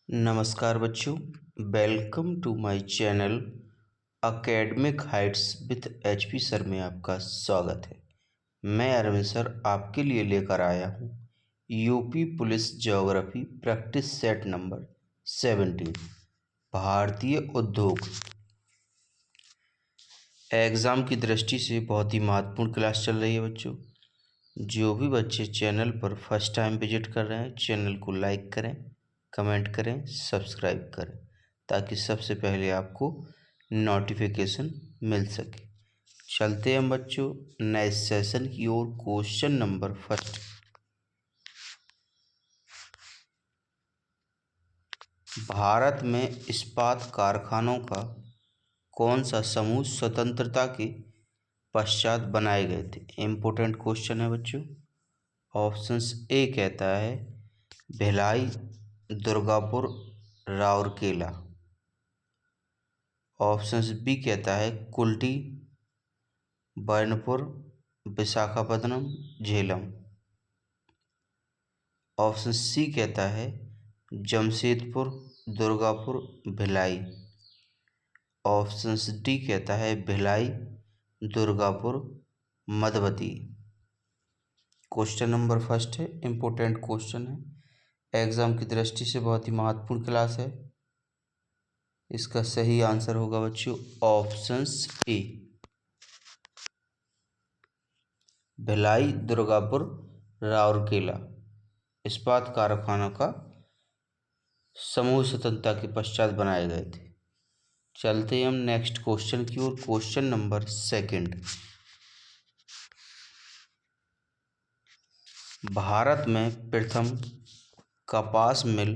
नमस्कार बच्चों, welcome to my channel academic heights with HP sir में आपका स्वागत है। मैं अरविंद सर आपके लिए लेकर आया हूँ UP police geography practice set number 17 भारतीय उद्योग। एग्ज़ाम की दृष्टि से बहुत ही महत्वपूर्ण क्लास चल रही है बच्चों। जो भी बच्चे चैनल पर फर्स्ट टाइम विजिट कर रहे हैं, चैनल को लाइक करें, कमेंट करें, सब्सक्राइब करें ताकि सबसे पहले आपको नोटिफिकेशन मिल सके। चलते हैं बच्चों नए सेशन की ओर। क्वेश्चन नंबर फर्स्ट, भारत में इस्पात कारखानों का कौन सा समूह स्वतंत्रता के पश्चात बनाए गए थे? इम्पोर्टेंट क्वेश्चन है बच्चों। ऑप्शंस ए कहता है भिलाई, दुर्गापुर, राउरकेला। ऑप्शंस बी कहता है कुल्टी, बर्नपुर, विशाखापत्तनम, झेलम। ऑप्शन सी कहता है जमशेदपुर, दुर्गापुर, भिलाई। ऑप्शन डी कहता है Bhilai, Durgapur, Madhubati. Question number first है, इम्पोर्टेंट क्वेश्चन है, एग्जाम की दृष्टि से बहुत ही महत्वपूर्ण क्लास है। इसका सही आंसर होगा बच्चों ऑप्शंस ए भिलाई, दुर्गापुर, राउरकेला इस्पात कारखानों का समूह स्वतंत्रता के पश्चात बनाए गए थे। चलते हम नेक्स्ट क्वेश्चन की ओर। क्वेश्चन नंबर सेकंड, भारत में प्रथम कपास मिल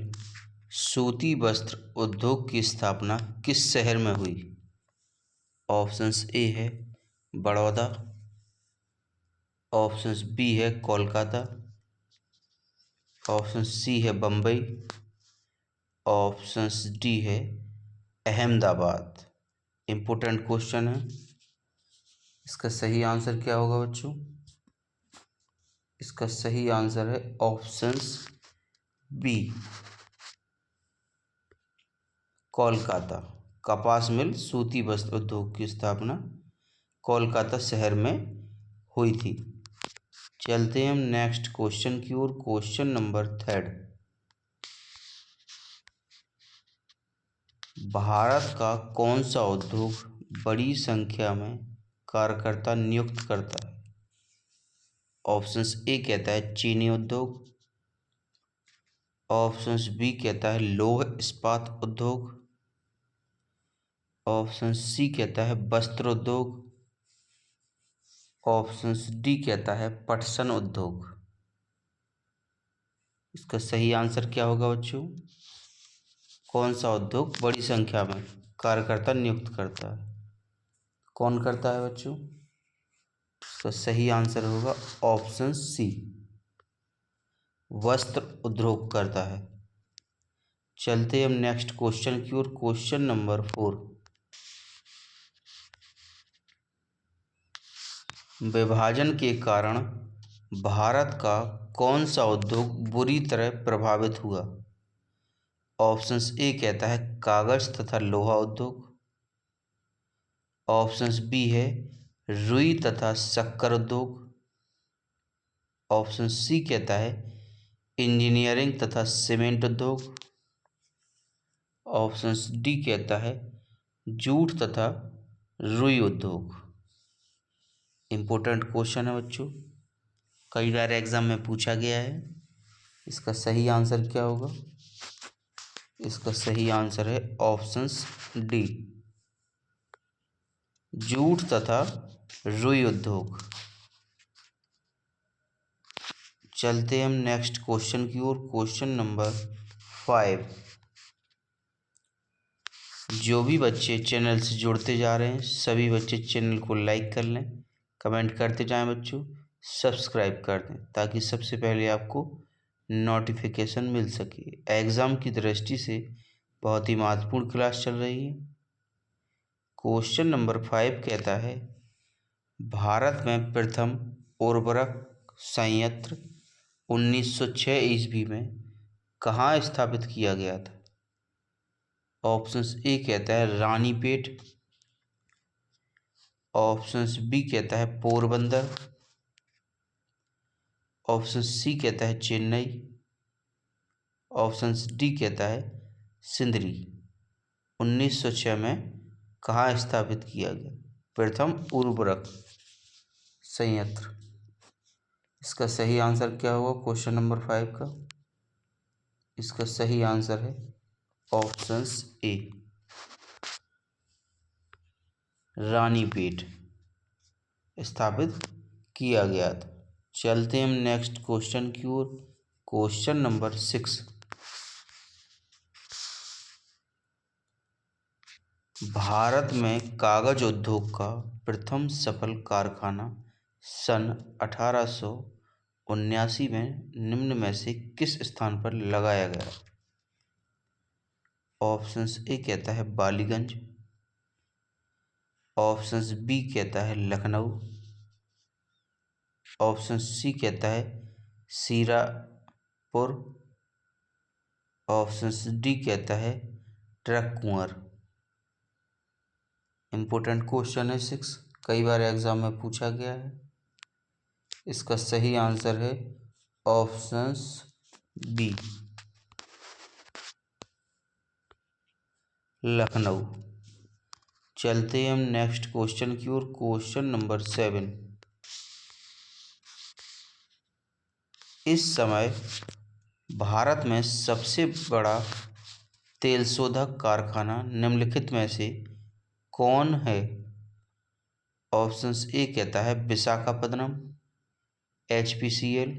सूती वस्त्र उद्योग की स्थापना किस शहर में हुई? ऑप्शंस ए है बड़ौदा, ऑप्शंस बी है कोलकाता, ऑप्शन सी है बम्बई, ऑप्शंस डी है अहमदाबाद। इम्पोर्टेंट क्वेश्चन है, इसका सही आंसर क्या होगा बच्चों? इसका सही आंसर है ऑप्शंस बी कोलकाता। कपास मिल सूती वस्त्र उद्योग की स्थापना कोलकाता शहर में हुई थी। चलते हैं हम नेक्स्ट क्वेश्चन की ओर। क्वेश्चन नंबर थर्ड, भारत का कौन सा उद्योग बड़ी संख्या में कार्यकर्ता नियुक्त करता है? ऑप्शंस ए कहता है चीनी उद्योग, ऑप्शंस बी कहता है लौह इस्पात उद्योग, ऑप्शन सी कहता है वस्त्र उद्योग, ऑप्शन डी कहता है पटसन उद्योग। इसका सही आंसर क्या होगा बच्चों? कौन सा उद्योग बड़ी संख्या में कार्यकर्ता नियुक्त करता है? कौन करता है बच्चों? इसका सही आंसर होगा ऑप्शन सी वस्त्र उद्योग करता है। चलते हम नेक्स्ट क्वेश्चन की ओर। क्वेश्चन नंबर 4, विभाजन के कारण भारत का कौन सा उद्योग बुरी तरह प्रभावित हुआ? ऑप्शंस ए कहता है कागज तथा लोहा उद्योग, ऑप्शंस बी है रुई तथा शक्कर उद्योग, ऑप्शन सी कहता है इंजीनियरिंग तथा सीमेंट उद्योग, ऑप्शन डी कहता है जूट तथा रुई उद्योग। इम्पोर्टेंट क्वेश्चन है बच्चों, कई बार एग्जाम में पूछा गया है। इसका सही आंसर क्या होगा? इसका सही आंसर है ऑप्शंस डी जूट तथा रुई उद्योग। चलते हम नेक्स्ट क्वेश्चन की ओर। क्वेश्चन नंबर 5, जो भी बच्चे चैनल से जुड़ते जा रहे हैं सभी बच्चे चैनल को लाइक कर लें, कमेंट करते जाएं बच्चों, सब्सक्राइब कर दें ताकि सबसे पहले आपको नोटिफिकेशन मिल सके। एग्ज़ाम की दृष्टि से बहुत ही महत्वपूर्ण क्लास चल रही है। क्वेश्चन नंबर 5 कहता है भारत में प्रथम उर्वरक संयंत्र 1906 ईस्वी में कहाँ स्थापित किया गया था? ऑप्शन ए कहता है रानीपेट, ऑप्शन बी कहता है पोरबंदर, ऑप्शन सी कहता है चेन्नई, ऑप्शन डी कहता है सिंदरी। 1906 में कहाँ स्थापित किया गया प्रथम उर्वरक संयंत्र? इसका सही आंसर क्या होगा क्वेश्चन नंबर 5 का? इसका सही आंसर है ऑप्शन ए, रानीपेट स्थापित किया गया था। चलते हम नेक्स्ट क्वेश्चन की ओर। क्वेश्चन नंबर 6, भारत में कागज उद्योग का प्रथम सफल कारखाना सन 1879 में निम्न में से किस स्थान पर लगाया गया? ऑप्शंस ए कहता है बालीगंज, ऑप्शंस बी कहता है लखनऊ, ऑप्शन सी कहता है सीरापुर, ऑप्शन डी कहता है ट्रककुंवर। इम्पोर्टेंट क्वेश्चन है 6, कई बार एग्जाम में पूछा गया है। इसका सही आंसर है ऑप्शंस बी, लखनऊ। चलते हम नेक्स्ट क्वेश्चन की ओर। क्वेश्चन नंबर 7, इस समय भारत में सबसे बड़ा तेल शोधक कारखाना निम्नलिखित में से कौन है? ऑप्शंस ए कहता है विशाखापत्तनम HPCL,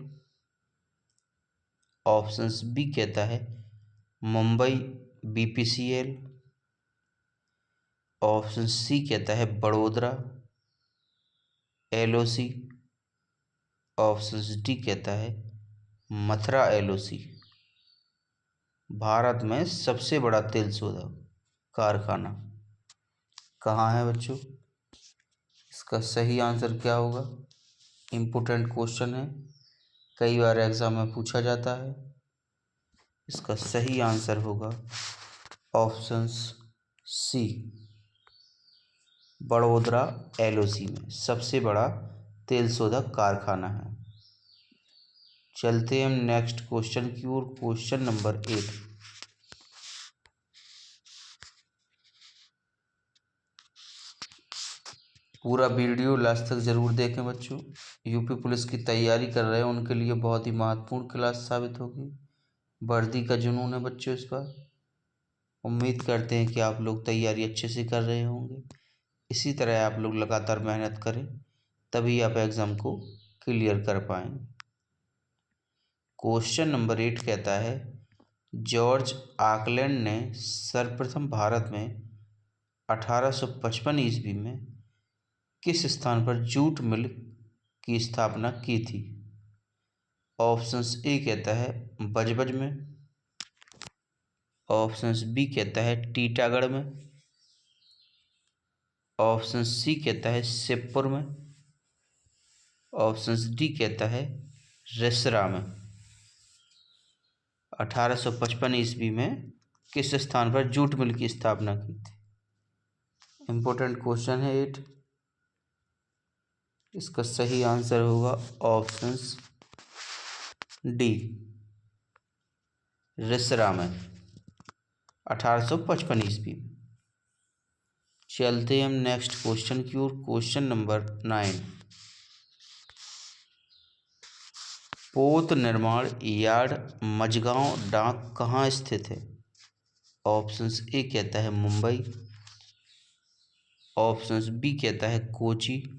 ऑप्शंस बी कहता है मुंबई BPCL, ऑप्शन सी कहता है बड़ोदरा LOC, ऑप्शन डी कहता है मथुरा LOC। भारत में सबसे बड़ा तेल शोधक कारखाना कहाँ है बच्चों? इसका सही आंसर क्या होगा? इम्पोर्टेंट क्वेश्चन है, कई बार एग्जाम में पूछा जाता है। इसका सही आंसर होगा ऑप्शंस सी, बड़ोदरा LOC में सबसे बड़ा तेल शोधक कारखाना है। चलते हम नेक्स्ट क्वेश्चन की ओर। क्वेश्चन नंबर 8, पूरा वीडियो लास्ट तक जरूर देखें बच्चों। यूपी पुलिस की तैयारी कर रहे हैं उनके लिए बहुत ही महत्वपूर्ण क्लास साबित होगी। वर्दी का जुनून है बच्चों इस बार। उम्मीद करते हैं कि आप लोग तैयारी अच्छे से कर रहे होंगे। इसी तरह आप लोग लगातार मेहनत करें, तभी आप एग्ज़ाम को क्लियर कर पाएंगे। क्वेश्चन नंबर 8 कहता है, जॉर्ज ऑकलैंड ने सर्वप्रथम भारत में 1855 ईस्वी में किस स्थान पर जूट मिल की स्थापना की थी? ऑप्शंस ए कहता है बजबज में, ऑप्शंस बी कहता है टीटागढ़ में, ऑप्शन सी कहता है शिवपुर में, ऑप्शन डी कहता है रिसरा में। 1855 ईस्वी में किस स्थान पर जूट मिल की स्थापना की थी? इम्पोर्टेंट क्वेश्चन है 8। इसका सही आंसर होगा ऑप्शंस डी, रिसरा में 1855 ईस्वी में। चलते हम नेक्स्ट क्वेश्चन की ओर। क्वेश्चन नंबर 9, पोत निर्माण यार्ड मझगांव डाक कहाँ स्थित है? ऑप्शंस ए कहता है मुंबई, ऑप्शंस बी कहता है कोची,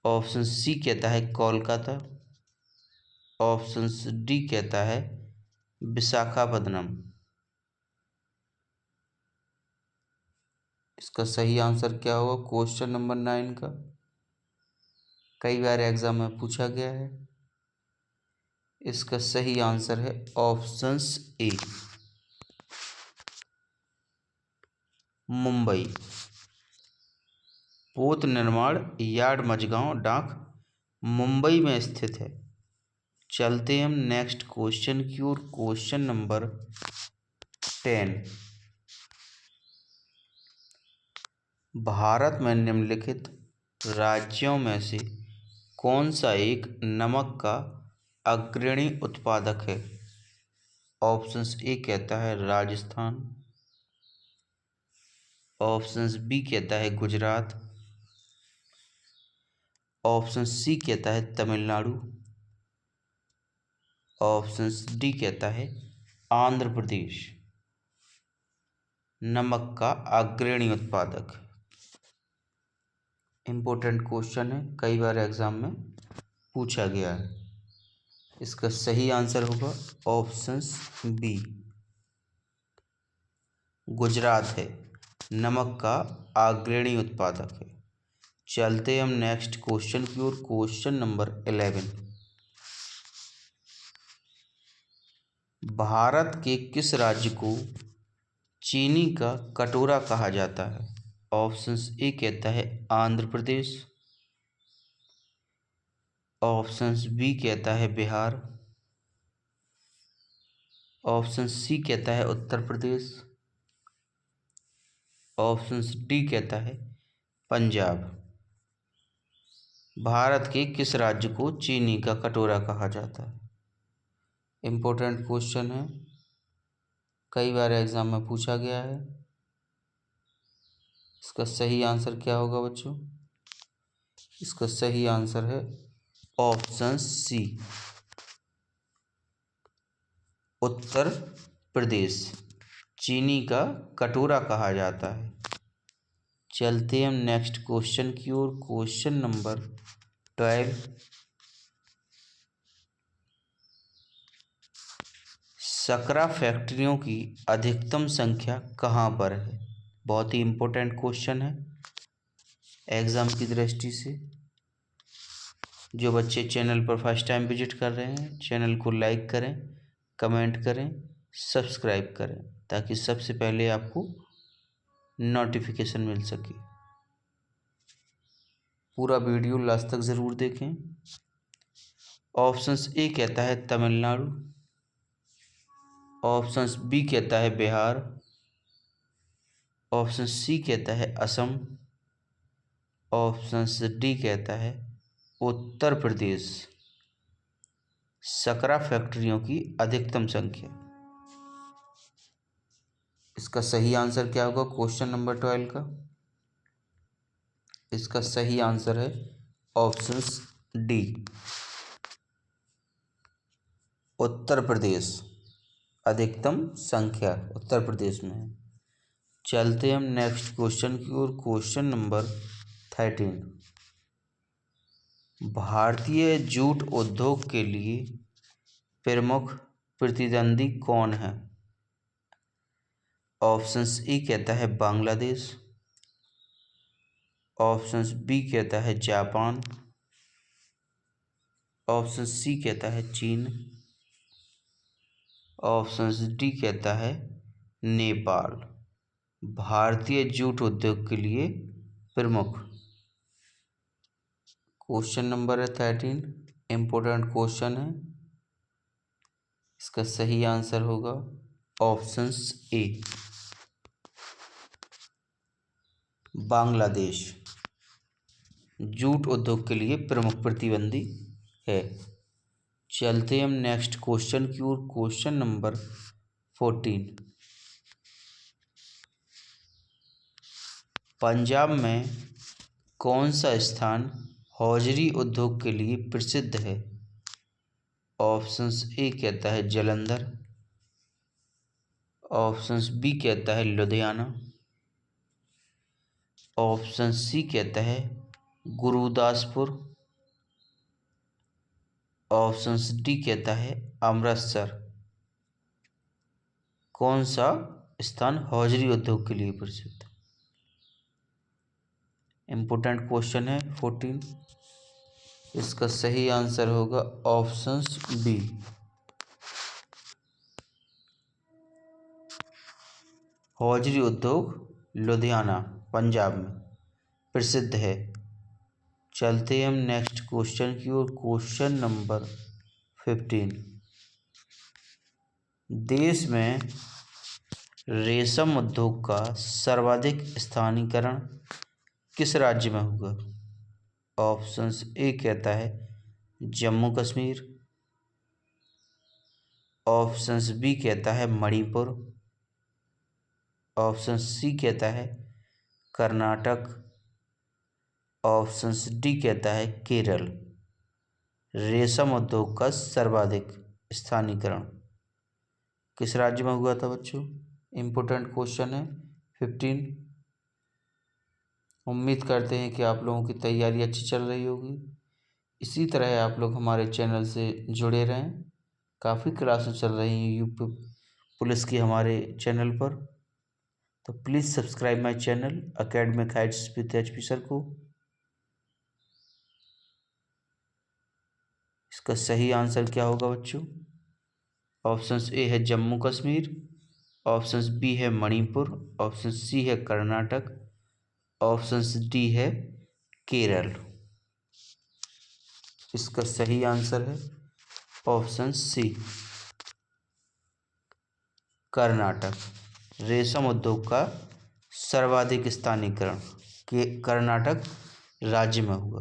ऑप्शन सी कहता है कोलकाता, ऑप्शन डी कहता है विशाखापत्तनम। इसका सही आंसर क्या होगा क्वेश्चन नंबर 9 का? कई बार एग्जाम में पूछा गया है। इसका सही आंसर है ऑप्शंस ए, मुंबई। पोत निर्माण यार्ड मझगांव डाक मुंबई में स्थित है। चलते हम नेक्स्ट क्वेश्चन की ओर। Question number 10। भारत में निम्नलिखित राज्यों में से कौन सा एक नमक का अग्रणी उत्पादक है? ऑप्शंस ए कहता है राजस्थान, ऑप्शंस बी कहता है गुजरात, ऑप्शन सी कहता है तमिलनाडु, ऑप्शन डी कहता है आंध्र प्रदेश। नमक का अग्रणी उत्पादक। इम्पोर्टेंट क्वेश्चन है, कई बार एग्जाम में पूछा गया है। इसका सही आंसर होगा ऑप्शन बी, गुजरात है नमक का अग्रणी उत्पादक है। चलते हम नेक्स्ट क्वेश्चन की ओर। Question number 11। भारत के किस राज्य को चीनी का कटोरा कहा जाता है? ऑप्शंस ए कहता है आंध्र प्रदेश, ऑप्शंस बी कहता है बिहार, ऑप्शन सी कहता है उत्तर प्रदेश, ऑप्शंस डी कहता है पंजाब। भारत के किस राज्य को चीनी का कटोरा कहा जाता है? इम्पोर्टेंट क्वेश्चन है, कई बार एग्जाम में पूछा गया है। इसका सही आंसर क्या होगा बच्चों? इसका सही आंसर है ऑप्शन सी, उत्तर प्रदेश। चीनी का कटोरा कहा जाता है। चलते हम नेक्स्ट क्वेश्चन की ओर। Question number 12। शकरा फैक्ट्रियों की अधिकतम संख्या कहाँ पर है? बहुत ही इम्पोर्टेंट क्वेश्चन है एग्जाम की दृष्टि से। जो बच्चे चैनल पर फर्स्ट टाइम विजिट कर रहे हैं, चैनल को लाइक करें, कमेंट करें, सब्सक्राइब करें, ताकि सबसे पहले आपको नोटिफिकेशन मिल सके। पूरा वीडियो लास्ट तक ज़रूर देखें। ऑप्शंस ए कहता है तमिलनाडु, ऑप्शंस बी कहता है बिहार, ऑप्शन सी कहता है असम, ऑप्शंस डी कहता है उत्तर प्रदेश। शकरा फैक्ट्रियों की अधिकतम संख्या। इसका सही आंसर क्या होगा क्वेश्चन नंबर 12 का? इसका सही आंसर है ऑप्शंस डी, उत्तर प्रदेश। अधिकतम संख्या उत्तर प्रदेश में है। चलते हम नेक्स्ट क्वेश्चन की ओर। Question number 13। भारतीय जूट उद्योग के लिए प्रमुख प्रतिद्वंदी कौन है? ऑप्शंस ए कहता है बांग्लादेश, ऑप्शंस बी कहता है जापान, ऑप्शन सी कहता है चीन, ऑप्शंस डी कहता है नेपाल। भारतीय जूट उद्योग के लिए प्रमुख। क्वेश्चन नंबर है 13, इम्पोर्टेंट क्वेश्चन है। इसका सही आंसर होगा ऑप्शंस ए, बांग्लादेश जूट उद्योग के लिए प्रमुख प्रतिद्वंदी है। चलते हम नेक्स्ट क्वेश्चन की ओर। Question number 14। पंजाब में कौन सा स्थान हौजरी उद्योग के लिए प्रसिद्ध है? ऑप्शंस ए कहता है जालंधर, ऑप्शंस बी कहता है लुधियाना, ऑप्शन सी कहता है गुरुदासपुर, ऑप्शन डी कहता है अमृतसर। कौन सा स्थान हौजरी उद्योग के लिए प्रसिद्ध? इम्पोर्टेंट क्वेश्चन है 14। इसका सही आंसर होगा ऑप्शंस बी, हौजरी उद्योग लुधियाना पंजाब में प्रसिद्ध है। चलते हम नेक्स्ट क्वेश्चन की ओर। Question number 15। देश में रेशम उद्योग का सर्वाधिक स्थानीयकरण किस राज्य में हुआ? ऑप्शंस ए कहता है जम्मू कश्मीर, ऑप्शंस बी कहता है मणिपुर, ऑप्शन सी कहता है कर्नाटक, ऑप्शंस डी कहता है केरल। रेशम उद्योग का सर्वाधिक स्थानीयकरण किस राज्य में हुआ था बच्चों? इम्पोर्टेंट क्वेश्चन है 15। उम्मीद करते हैं कि आप लोगों की तैयारी अच्छी चल रही होगी। इसी तरह आप लोग हमारे चैनल से जुड़े रहें। काफ़ी क्लासेस चल रही हैं यूपी पुलिस की हमारे चैनल पर, तो please subscribe my channel academic heights with HP sir को। इसका सही आंसर क्या होगा बच्चों? ऑप्शंस ए है जम्मू कश्मीर, ऑप्शंस बी है मणिपुर, ऑप्शन सी है कर्नाटक, ऑप्शंस डी है केरल। इसका सही आंसर है ऑप्शन सी कर्नाटक। रेशम उद्योग का सर्वाधिक स्थानीयकरण के कर्नाटक राज्य में हुआ।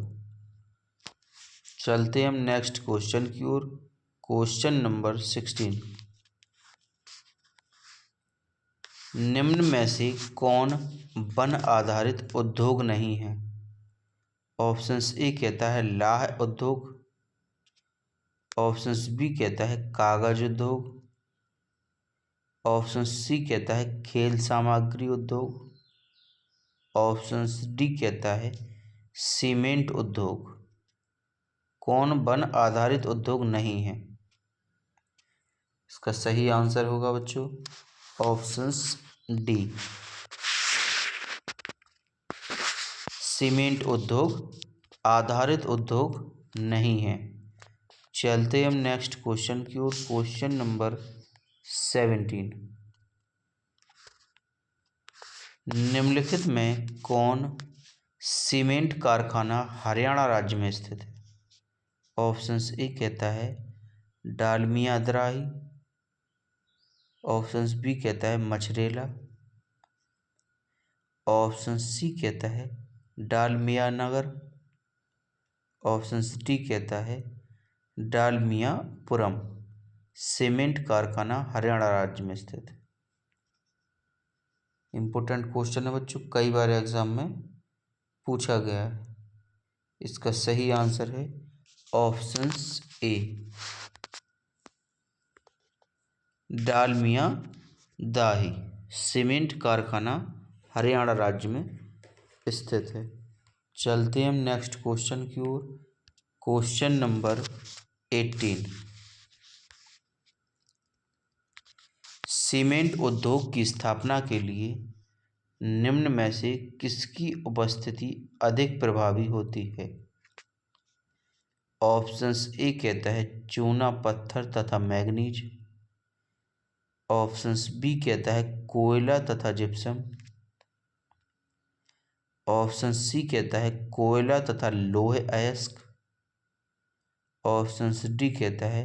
चलते हैं हम नेक्स्ट क्वेश्चन की ओर। Question number 16। निम्न में से कौन वन आधारित उद्योग नहीं है? ऑप्शंस ए कहता है लाह उद्योग, ऑप्शंस बी कहता है कागज उद्योग, ऑप्शन सी कहता है खेल सामग्री उद्योग, ऑप्शंस डी कहता है सीमेंट उद्योग। कौन वन आधारित उद्योग नहीं है? इसका सही आंसर होगा बच्चों ऑप्शंस डी सीमेंट उद्योग आधारित उद्योग नहीं है। चलते हम नेक्स्ट क्वेश्चन की ओर। Question number 17। निम्नलिखित में कौन सीमेंट कारखाना हरियाणा राज्य में स्थित है? ऑप्शंस ए कहता है डालमिया दराही, ऑप्शंस बी कहता है मछरेला, ऑप्शन सी कहता है डालमिया नगर, ऑप्शंस डी कहता है डालमियापुरम। सीमेंट कारखाना हरियाणा राज्य में स्थित है। इम्पोर्टेंट क्वेश्चन है बच्चों, कई बार एग्जाम में पूछा गया है। इसका सही आंसर है ऑप्शंस ए डालमिया दाही। सीमेंट कारखाना हरियाणा राज्य में स्थित है। चलते हैं हम नेक्स्ट क्वेश्चन की ओर। Question number 18। सीमेंट उद्योग की स्थापना के लिए निम्न में से किसकी उपस्थिति अधिक प्रभावी होती है? ऑप्शंस ए कहता है चूना पत्थर तथा मैग्नीज, ऑप्शंस बी कहता है कोयला तथा जिप्सम, ऑप्शन सी कहता है कोयला तथा लोहे अयस्क, ऑप्शन डी कहता है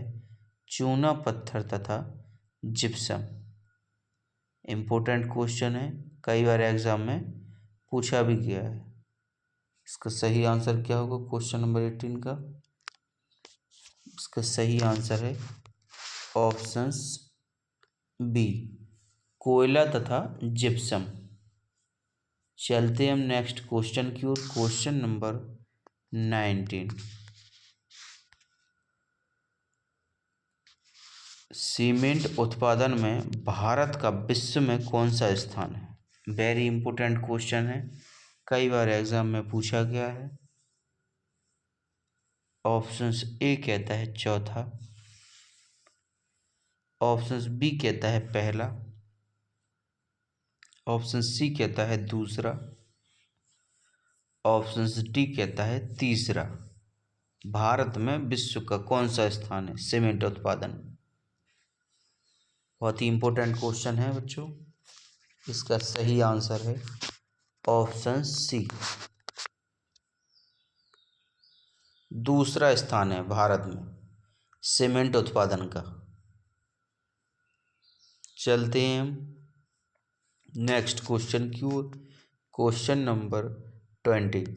चूना पत्थर तथा जिप्सम। इम्पोर्टेंट क्वेश्चन है, कई बार एग्जाम में पूछा भी गया है। इसका सही आंसर क्या होगा क्वेश्चन नंबर 18 का? इसका सही आंसर है ऑप्शंस बी कोयला तथा जिप्सम। चलते हम नेक्स्ट क्वेश्चन की ओर। Question number 19। सीमेंट उत्पादन में भारत का विश्व में कौन सा स्थान है? वेरी इंपॉर्टेंट क्वेश्चन है, कई बार एग्जाम में पूछा गया है। ऑप्शंस ए कहता है चौथा, ऑप्शंस बी कहता है पहला, ऑप्शन सी कहता है दूसरा, ऑप्शंस डी कहता है तीसरा। भारत में विश्व का कौन सा स्थान है सीमेंट उत्पादन? बहुत ही इंपॉर्टेंट क्वेश्चन है बच्चों। इसका सही आंसर है ऑप्शन सी दूसरा स्थान है भारत में सीमेंट उत्पादन का। चलते हैं हम next question question number 20।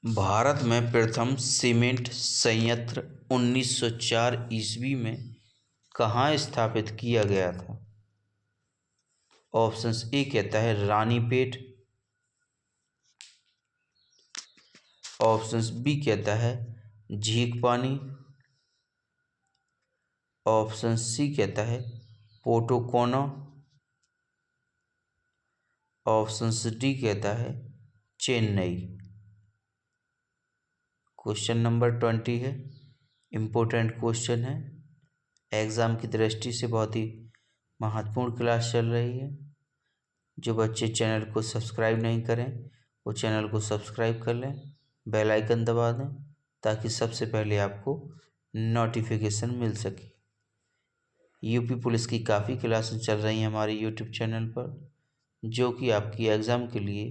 Bharat में प्रथम सीमेंट संयंत्र 1904 ईस्वी में कहाँ स्थापित किया गया था? ऑप्शंस ए कहता है रानीपेट, ऑप्शंस बी कहता है झींकपानी, ऑप्शन सी कहता है पोटोकोना, ऑप्शन डी कहता है चेन्नई। क्वेश्चन नंबर 20 है, इम्पोर्टेंट क्वेश्चन है, एग्ज़ाम की दृष्टि से बहुत ही महत्वपूर्ण क्लास चल रही है। जो बच्चे चैनल को सब्सक्राइब नहीं करें वो चैनल को सब्सक्राइब कर लें, बेल आइकन दबा दें ताकि सबसे पहले आपको नोटिफिकेशन मिल सके। यूपी पुलिस की काफ़ी क्लासेस चल रही हैं हमारे यूट्यूब चैनल पर, जो कि आपकी एग्ज़ाम के लिए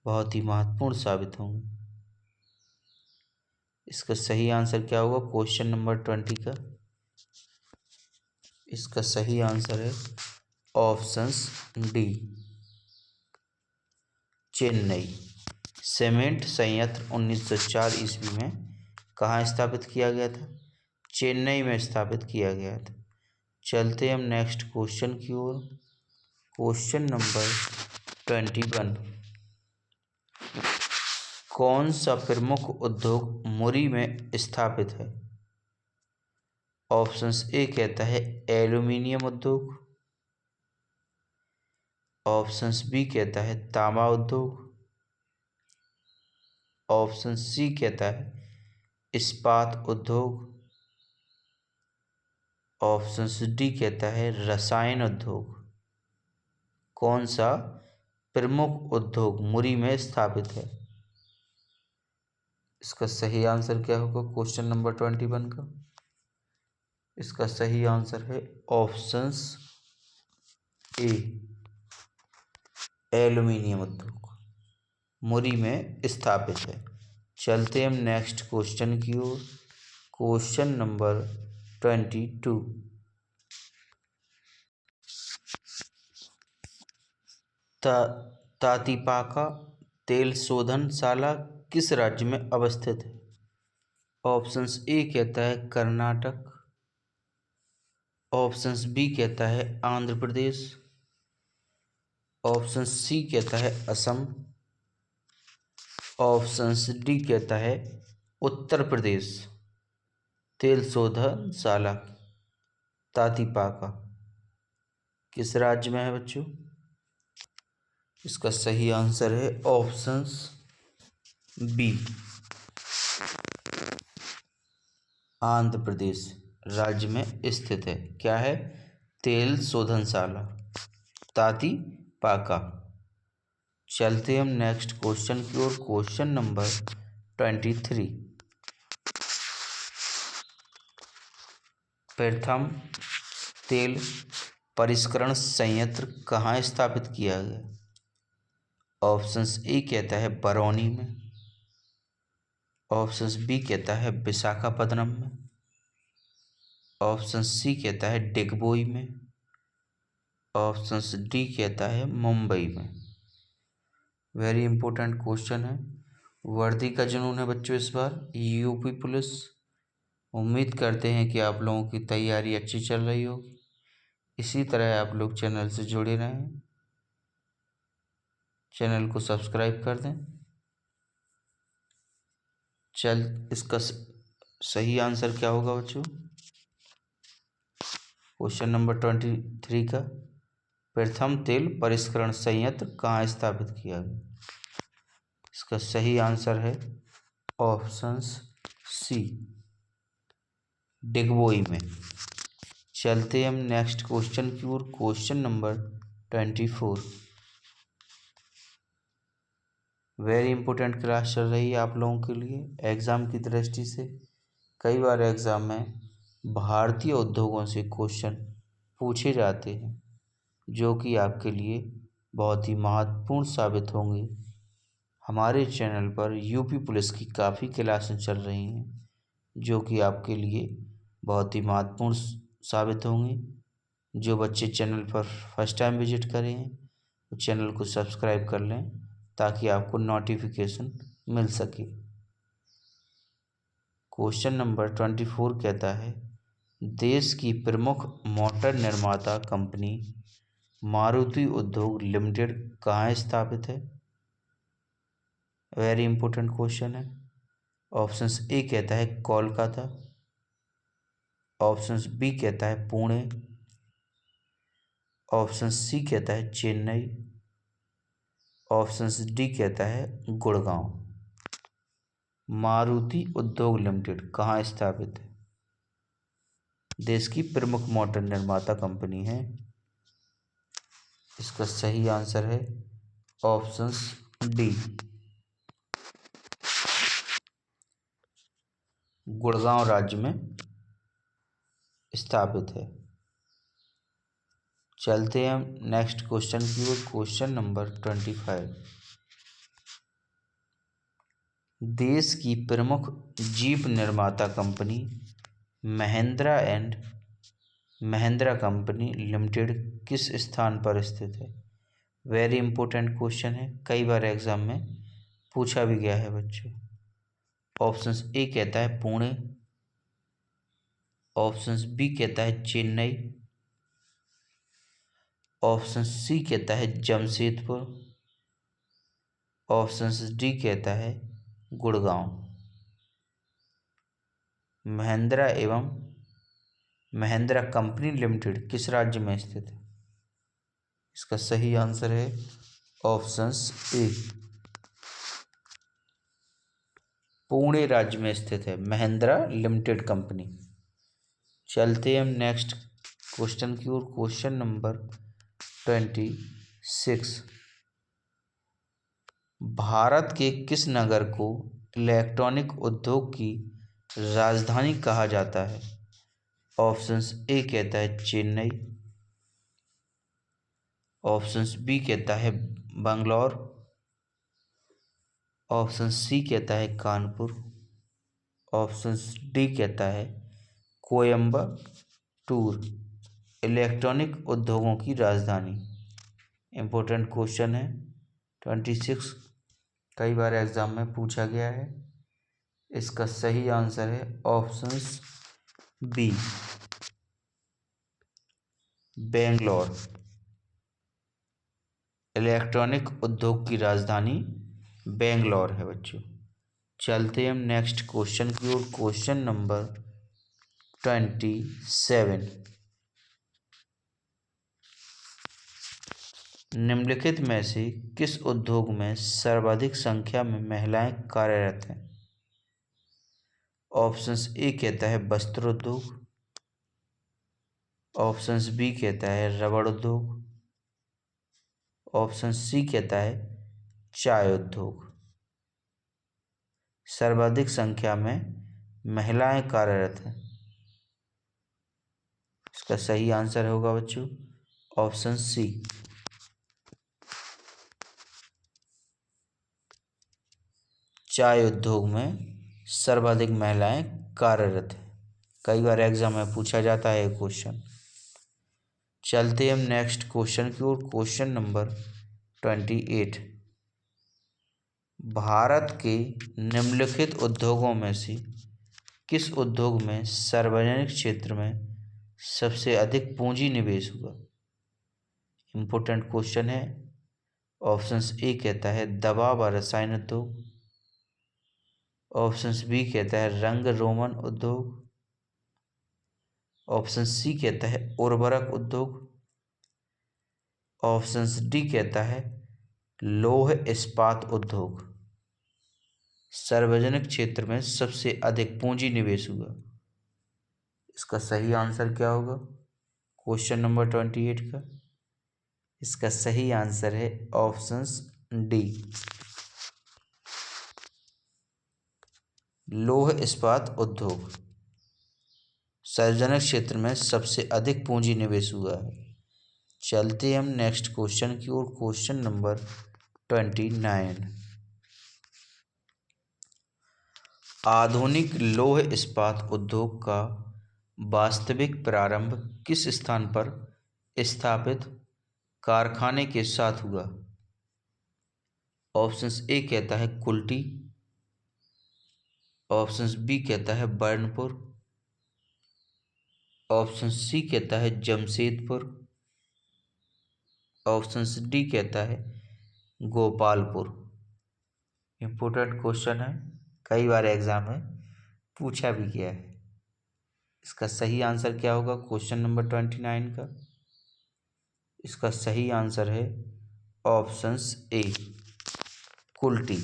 बहुत ही महत्वपूर्ण साबित होंगे। इसका सही आंसर क्या होगा क्वेश्चन नंबर 20 का? इसका सही आंसर है ऑप्शंस डी, चेन्नई। सीमेंट संयंत्र 1904 ईस्वी में कहाँ स्थापित किया गया था? चेन्नई में स्थापित किया गया था। चलते हम नेक्स्ट क्वेश्चन की ओर। Question number 21। कौन सा प्रमुख उद्योग मुरी में स्थापित है? ऑप्शंस ए कहता है एल्यूमिनियम उद्योग, ऑप्शंस बी कहता है तांबा उद्योग, ऑप्शन सी कहता है इस्पात उद्योग, ऑप्शन डी कहता है रसायन उद्योग। कौन सा प्रमुख उद्योग मुरी में स्थापित है? इसका सही आंसर क्या होगा क्वेश्चन नंबर 21 का? इसका सही आंसर है ऑप्शंस ए, एल्यूमिनियम उद्योग मुरी में स्थापित है। चलते हम नेक्स्ट क्वेश्चन की ओर। Question number 22। तातीपाका तेल शोधनशाला किस राज्य में अवस्थित है? ऑप्शंस ए कहता है कर्नाटक, ऑप्शंस बी कहता है आंध्र प्रदेश, ऑप्शन सी कहता है असम, ऑप्शंस डी कहता है उत्तर प्रदेश। तेल शोधनशाला तातीपाका किस राज्य में है बच्चों? इसका सही आंसर है ऑप्शंस बी, आंध्र प्रदेश राज्य में स्थित है। क्या है? तेल शोधनशाला तातीपाका। चलते हम नेक्स्ट क्वेश्चन की ओर। Question number 23। प्रथम तेल परिष्करण संयंत्र कहाँ स्थापित किया गया? ऑप्शंस ए कहता है बरौनी में, ऑप्शंस बी कहता है विशाखापत्तनम में, ऑप्शन सी कहता है डिगबोई में, ऑप्शंस डी कहता है मुंबई में। वेरी इंपॉर्टेंट क्वेश्चन है। वर्दी का जुनून है बच्चों इस बार यूपी पुलिस। उम्मीद करते हैं कि आप लोगों की तैयारी अच्छी चल रही होगी। इसी तरह आप लोग चैनल से जुड़े रहें, चैनल को सब्सक्राइब कर दें। इसका सही आंसर क्या होगा बच्चों? क्वेश्चन नंबर 23 का प्रथम तेल परिष्करण संयंत्र कहाँ स्थापित किया गया? इसका सही आंसर है ऑप्शंस सी, डिगबोई में। चलते हम नेक्स्ट क्वेश्चन की ओर। Question number 24। Very important class चल रही है आप लोगों के लिए एग्ज़ाम की दृष्टि से। कई बार एग्ज़ाम में भारतीय उद्योगों से क्वेश्चन पूछे जाते हैं, जो कि आपके लिए बहुत ही महत्वपूर्ण साबित होंगे। हमारे चैनल पर यूपी पुलिस की काफ़ी क्लासें चल रही हैं, जो कि आपके लिए बहुत ही महत्वपूर्ण साबित होंगी। जो बच्चे चैनल पर फर्स्ट टाइम विजिट करें हैं वो चैनल को सब्सक्राइब कर लें ताकि आपको नोटिफिकेशन मिल सके। क्वेश्चन नंबर 24 कहता है देश की प्रमुख मोटर निर्माता कंपनी मारुति उद्योग लिमिटेड कहाँ स्थापित है। वेरी इंपॉर्टेंट क्वेश्चन है। ऑप्शंस ए कहता है कोलकाता, ऑप्शंस बी कहता है पुणे, ऑप्शन सी कहता है चेन्नई, ऑप्शन डी कहता है गुड़गांव। मारुति उद्योग लिमिटेड कहाँ स्थापित है। देश की प्रमुख मोटर निर्माता कंपनी है। इसका सही आंसर है ऑप्शन डी, गुड़गांव राज्य में स्थापित है। चलते हैं हम नेक्स्ट क्वेश्चन की ओर। क्वेश्चन नंबर 25 देश की प्रमुख जीप निर्माता company Mahindra and Mahindra company limited किस स्थान पर स्थित है। वेरी इंपॉर्टेंट क्वेश्चन है, कई बार एग्जाम में पूछा भी गया है बच्चों। ऑप्शंस ए कहता है पुणे, ऑप्शंस बी कहता है चेन्नई, ऑप्शन सी कहता है जमशेदपुर, ऑप्शन डी कहता है गुड़गांव। महिंद्रा एवं महिंद्रा कंपनी लिमिटेड किस राज्य में स्थित है। इसका सही आंसर है ऑप्शंस ए, पुणे राज्य में स्थित है महिंद्रा लिमिटेड कंपनी। चलते हम नेक्स्ट क्वेश्चन की ओर। क्वेश्चन नंबर 26 भारत के किस नगर को इलेक्ट्रॉनिक उद्योग की राजधानी कहा जाता है। ऑप्शंस ए कहता है चेन्नई, ऑप्शंस बी कहता है बंगलौर, ऑप्शन सी कहता है कानपुर, ऑप्शन डी कहता है कोयम्बटूर। इलेक्ट्रॉनिक उद्योगों की राजधानी इंपॉर्टेंट क्वेश्चन है। 26 कई बार एग्जाम में पूछा गया है। इसका सही आंसर है ऑप्शंस बी, बेंगलोर। इलेक्ट्रॉनिक उद्योग की राजधानी बेंगलोर है बच्चों। चलते हम नेक्स्ट क्वेश्चन की ओर। क्वेश्चन नंबर 27 निम्नलिखित में से किस उद्योग में सर्वाधिक संख्या में महिलाएं कार्यरत हैं। ऑप्शंस ए कहता है वस्त्र उद्योग, ऑप्शंस बी कहता है रबड़ उद्योग, ऑप्शन सी कहता है चाय उद्योग। सर्वाधिक संख्या में महिलाएं कार्यरत हैं। इसका सही आंसर होगा बच्चों ऑप्शन सी, चाय उद्योग में सर्वाधिक महिलाएं कार्यरत हैं। कई बार एग्जाम में पूछा जाता है क्वेश्चन। चलते हम नेक्स्ट क्वेश्चन की ओर। क्वेश्चन नंबर 28 भारत के निम्नलिखित उद्योगों में से किस उद्योग में सार्वजनिक क्षेत्र में सबसे अधिक पूंजी निवेश हुआ। इंपॉर्टेंट क्वेश्चन है। ऑप्शंस ए कहता है दवा व रसायन उद्योग, ऑप्शंस बी कहता है रंग रोगन उद्योग, ऑप्शन सी कहता है उर्वरक उद्योग, ऑप्शन डी कहता है लौह इस्पात उद्योग। सार्वजनिक क्षेत्र में सबसे अधिक पूंजी निवेश हुआ। इसका सही आंसर क्या होगा क्वेश्चन नंबर 28 का। इसका सही आंसर है ऑप्शंस डी, लौह इस्पात उद्योग। सार्वजनिक क्षेत्र में सबसे अधिक पूंजी निवेश हुआ है। चलते हम नेक्स्ट क्वेश्चन की ओर। क्वेश्चन नंबर 29 आधुनिक लौह इस्पात उद्योग का वास्तविक प्रारंभ किस स्थान पर स्थापित कारखाने के साथ हुआ? ऑप्शन ए कहता है कुल्टी, ऑप्शन बी कहता है बर्नपुर, ऑप्शन सी कहता है जमशेदपुर, ऑप्शन डी कहता है गोपालपुर। इम्पोर्टेंट क्वेश्चन है, कई बार एग्जाम में पूछा भी गया है। इसका सही आंसर क्या होगा क्वेश्चन नंबर 29 का? इसका सही आंसर है ऑप्शन ए कुल्टी।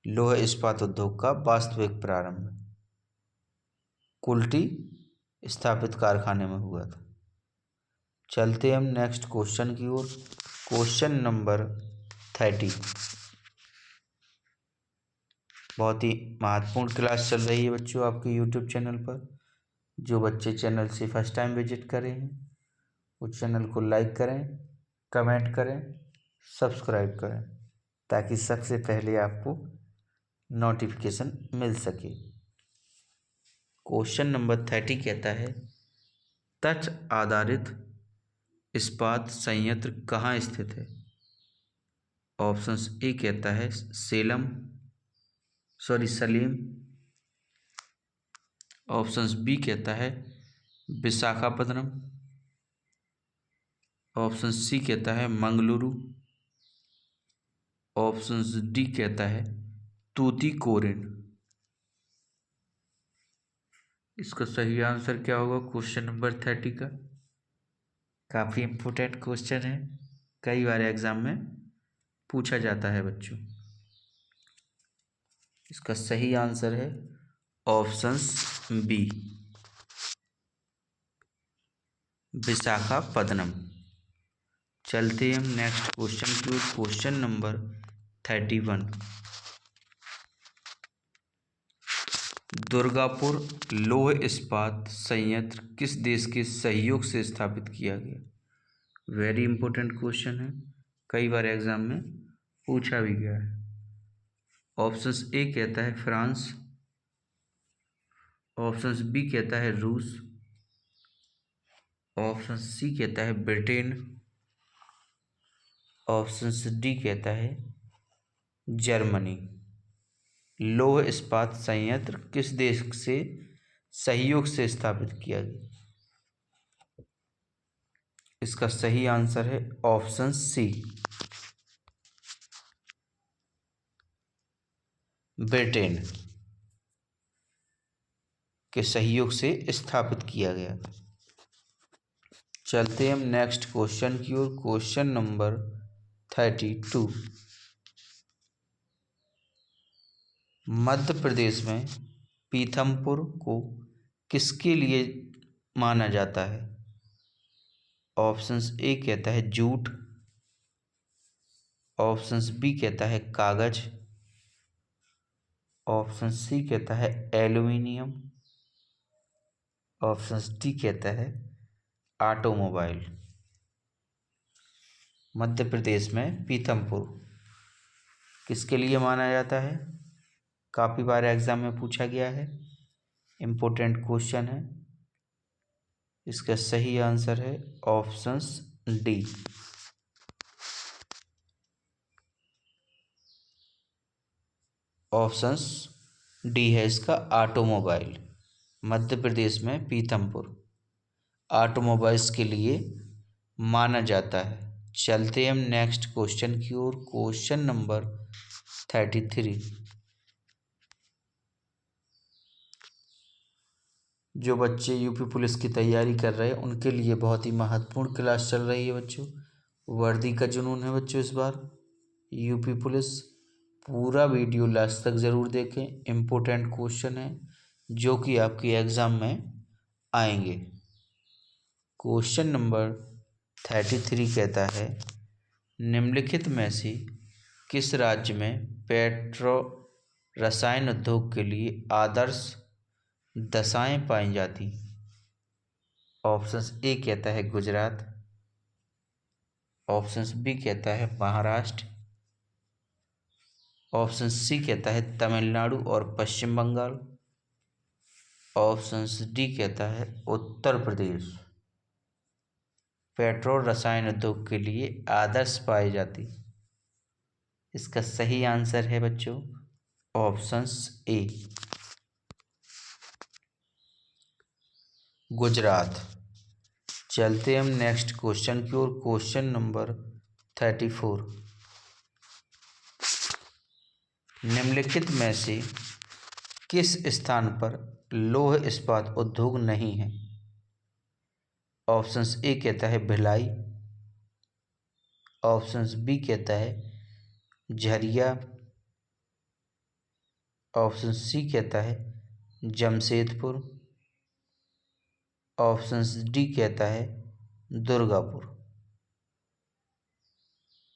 लौह इस्पात उद्योग का वास्तविक प्रारंभ कुल्टी स्थापित कारखाने में हुआ था। चलते हम नेक्स्ट क्वेश्चन की ओर। Question number 30। बहुत ही महत्वपूर्ण क्लास चल रही है बच्चों आपके यूट्यूब चैनल पर। जो बच्चे चैनल से फर्स्ट टाइम विजिट कर रहे हैं उस चैनल को लाइक करें, कमेंट करें, सब्सक्राइब करें, ताकि सबसे पहले आपको नोटिफिकेशन मिल सके। क्वेश्चन नंबर 30 कहता है तच आधारित इस्पात संयंत्र कहाँ स्थित है? ऑप्शंस ए कहता है सलीम, ऑप्शंस बी कहता है विशाखापत्तनम, ऑप्शन सी कहता है मंगलुरु, ऑप्शन डी कहता है तूतीकोरिन। इसका सही आंसर क्या होगा क्वेश्चन नंबर 30 का? काफ़ी इम्पोर्टेंट क्वेश्चन है, कई बार एग्जाम में पूछा जाता है बच्चों। इसका सही आंसर है ऑप्शंस बी विशाखापत्तनम। चलते हम नेक्स्ट क्वेश्चन की ओर। Question number 31। दुर्गापुर लौह इस्पात संयंत्र किस देश के सहयोग से स्थापित किया गया? वेरी इंपॉर्टेंट क्वेश्चन है, कई बार एग्जाम में पूछा भी गया है। ऑप्शंस ए कहता है फ्रांस, ऑप्शंस बी कहता है रूस, ऑप्शन सी कहता है ब्रिटेन, ऑप्शन डी कहता है जर्मनी। लौह इस्पात संयंत्र किस देश से सहयोग से स्थापित किया गया? इसका सही आंसर है ऑप्शन सी ब्रिटेन के सहयोग से स्थापित किया गया। चलते हम नेक्स्ट क्वेश्चन की ओर। Question number 32। मध्य प्रदेश में पीथमपुर को किसके लिए माना जाता है? ऑप्शंस ए कहता है जूट, ऑप्शंस बी कहता है कागज, ऑप्शन सी कहता है एल्युमिनियम, ऑप्शन डी कहता है ऑटोमोबाइल। मध्य प्रदेश में पीथमपुर किसके लिए माना जाता है? काफ़ी बार एग्जाम में पूछा गया है, इम्पोर्टेंट क्वेश्चन है। इसका सही आंसर है ऑप्शंस डी ऑप्शंस डी है इसका ऑटोमोबाइल। मध्य प्रदेश में पीथमपुर ऑटोमोबाइल्स के लिए माना जाता है। चलते हम नेक्स्ट क्वेश्चन की ओर। Question number 33। जो बच्चे यूपी पुलिस की तैयारी कर रहे हैं उनके लिए बहुत ही महत्वपूर्ण क्लास चल रही है बच्चों। वर्दी का जुनून है बच्चों इस बार यूपी पुलिस। पूरा वीडियो लास्ट तक ज़रूर देखें, इम्पोर्टेंट क्वेश्चन है जो कि आपके एग्ज़ाम में आएंगे। क्वेश्चन नंबर 33 कहता है निम्नलिखित में से किस राज्य में पेट्रो रसायन उद्योग के लिए आदर्श दशाएं पाई जाती? ऑप्शंस ए कहता है गुजरात, ऑप्शंस बी कहता है महाराष्ट्र, ऑप्शन सी कहता है तमिलनाडु और पश्चिम बंगाल, ऑप्शन डी कहता है उत्तर प्रदेश पेट्रोल रसायन उद्योग के लिए आदर्श पाई जाती। इसका सही आंसर है बच्चों ऑप्शंस ए गुजरात। चलते हम नेक्स्ट क्वेश्चन की ओर। Question number 34। निम्नलिखित में से किस स्थान पर लौह इस्पात उद्योग नहीं है? ऑप्शंस ए कहता है भिलाई, ऑप्शंस बी कहता है झरिया, ऑप्शन सी कहता है जमशेदपुर, ऑप्शंस डी कहता है दुर्गापुर।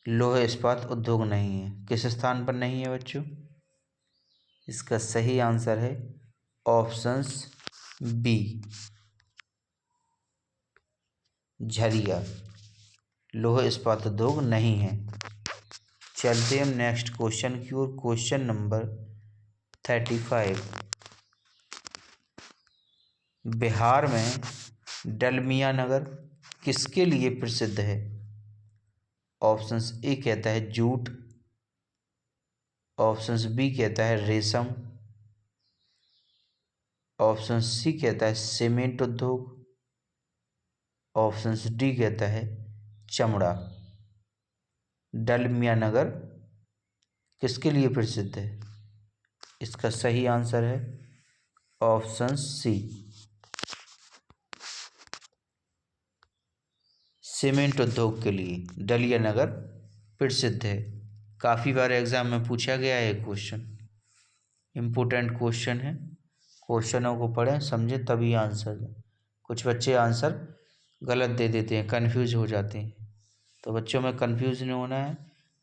लौह इस्पात उद्योग नहीं है, किस स्थान पर नहीं है बच्चों? इसका सही आंसर है ऑप्शंस बी झरिया। लौह इस्पात उद्योग नहीं है। चलते हम नेक्स्ट क्वेश्चन की ओर। Question number 35। बिहार में डलमिया नगर किसके लिए प्रसिद्ध है? ऑप्शंस ए कहता है जूट, ऑप्शंस बी कहता है रेशम, ऑप्शन सी कहता है सीमेंट उद्योग, ऑप्शंस डी कहता है चमड़ा। डलमिया नगर किसके लिए प्रसिद्ध है? इसका सही आंसर है ऑप्शन सी सीमेंट उद्योग के लिए डलिया नगर प्रसिद्ध है। काफ़ी बार एग्जाम में पूछा गया है क्वेश्चन, इम्पोर्टेंट क्वेश्चन है। क्वेश्चनों को पढ़ें समझें तभी आंसर दें। कुछ बच्चे आंसर गलत दे देते हैं, कन्फ्यूज हो जाते हैं। तो बच्चों में कन्फ्यूज नहीं होना है,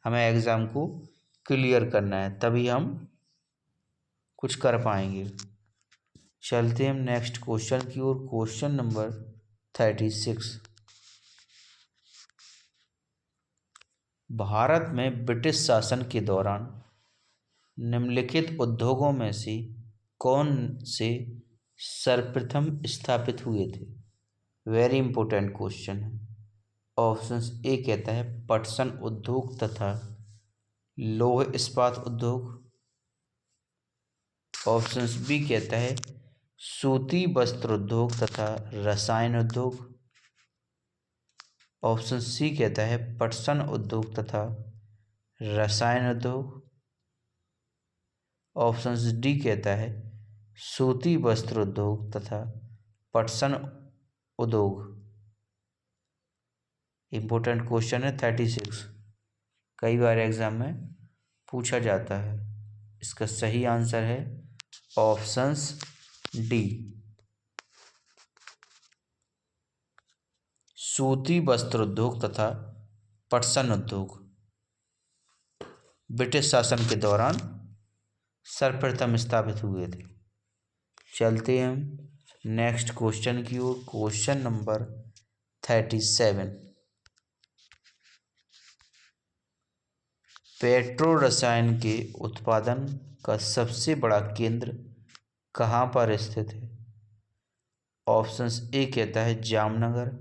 हमें एग्ज़ाम को क्लियर करना है, तभी हम कुछ कर पाएंगे। चलते हम नेक्स्ट क्वेश्चन की ओर। Question number 36। भारत में ब्रिटिश शासन के दौरान निम्नलिखित उद्योगों में से कौन से सर्वप्रथम स्थापित हुए थे? वेरी इंपॉर्टेंट क्वेश्चन है। ऑप्शंस ए कहता है पटसन उद्योग तथा लौह इस्पात उद्योग, ऑप्शंस बी कहता है सूती वस्त्र उद्योग तथा रसायन उद्योग, ऑप्शन सी कहता है पटसन उद्योग तथा रसायन उद्योग, ऑप्शन डी कहता है सूती वस्त्र उद्योग तथा पटसन उद्योग। इम्पोर्टेंट क्वेश्चन है 36, कई बार एग्जाम में पूछा जाता है। इसका सही आंसर है ऑप्शंस डी सूती वस्त्र उद्योग तथा पटसन उद्योग ब्रिटिश शासन के दौरान सर्वप्रथम स्थापित हुए थे। चलते हम नेक्स्ट क्वेश्चन की ओर। Question number 37। पेट्रोल रसायन के उत्पादन का सबसे बड़ा केंद्र कहाँ पर स्थित है? ऑप्शंस ए कहता है जामनगर,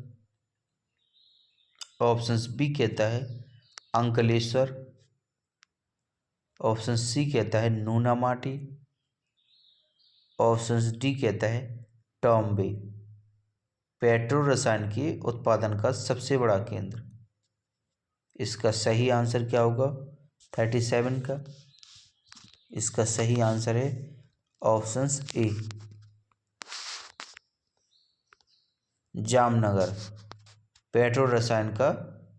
ऑप्शंस बी कहता है अंकलेश्वर, ऑप्शन सी कहता है नूनामाटी, ऑप्शन डी कहता है टॉम्बे। पेट्रोल रसायन के उत्पादन का सबसे बड़ा केंद्र, इसका सही आंसर क्या होगा 37 का? इसका सही आंसर है ऑप्शंस ए जामनगर। पेट्रोल रसायन का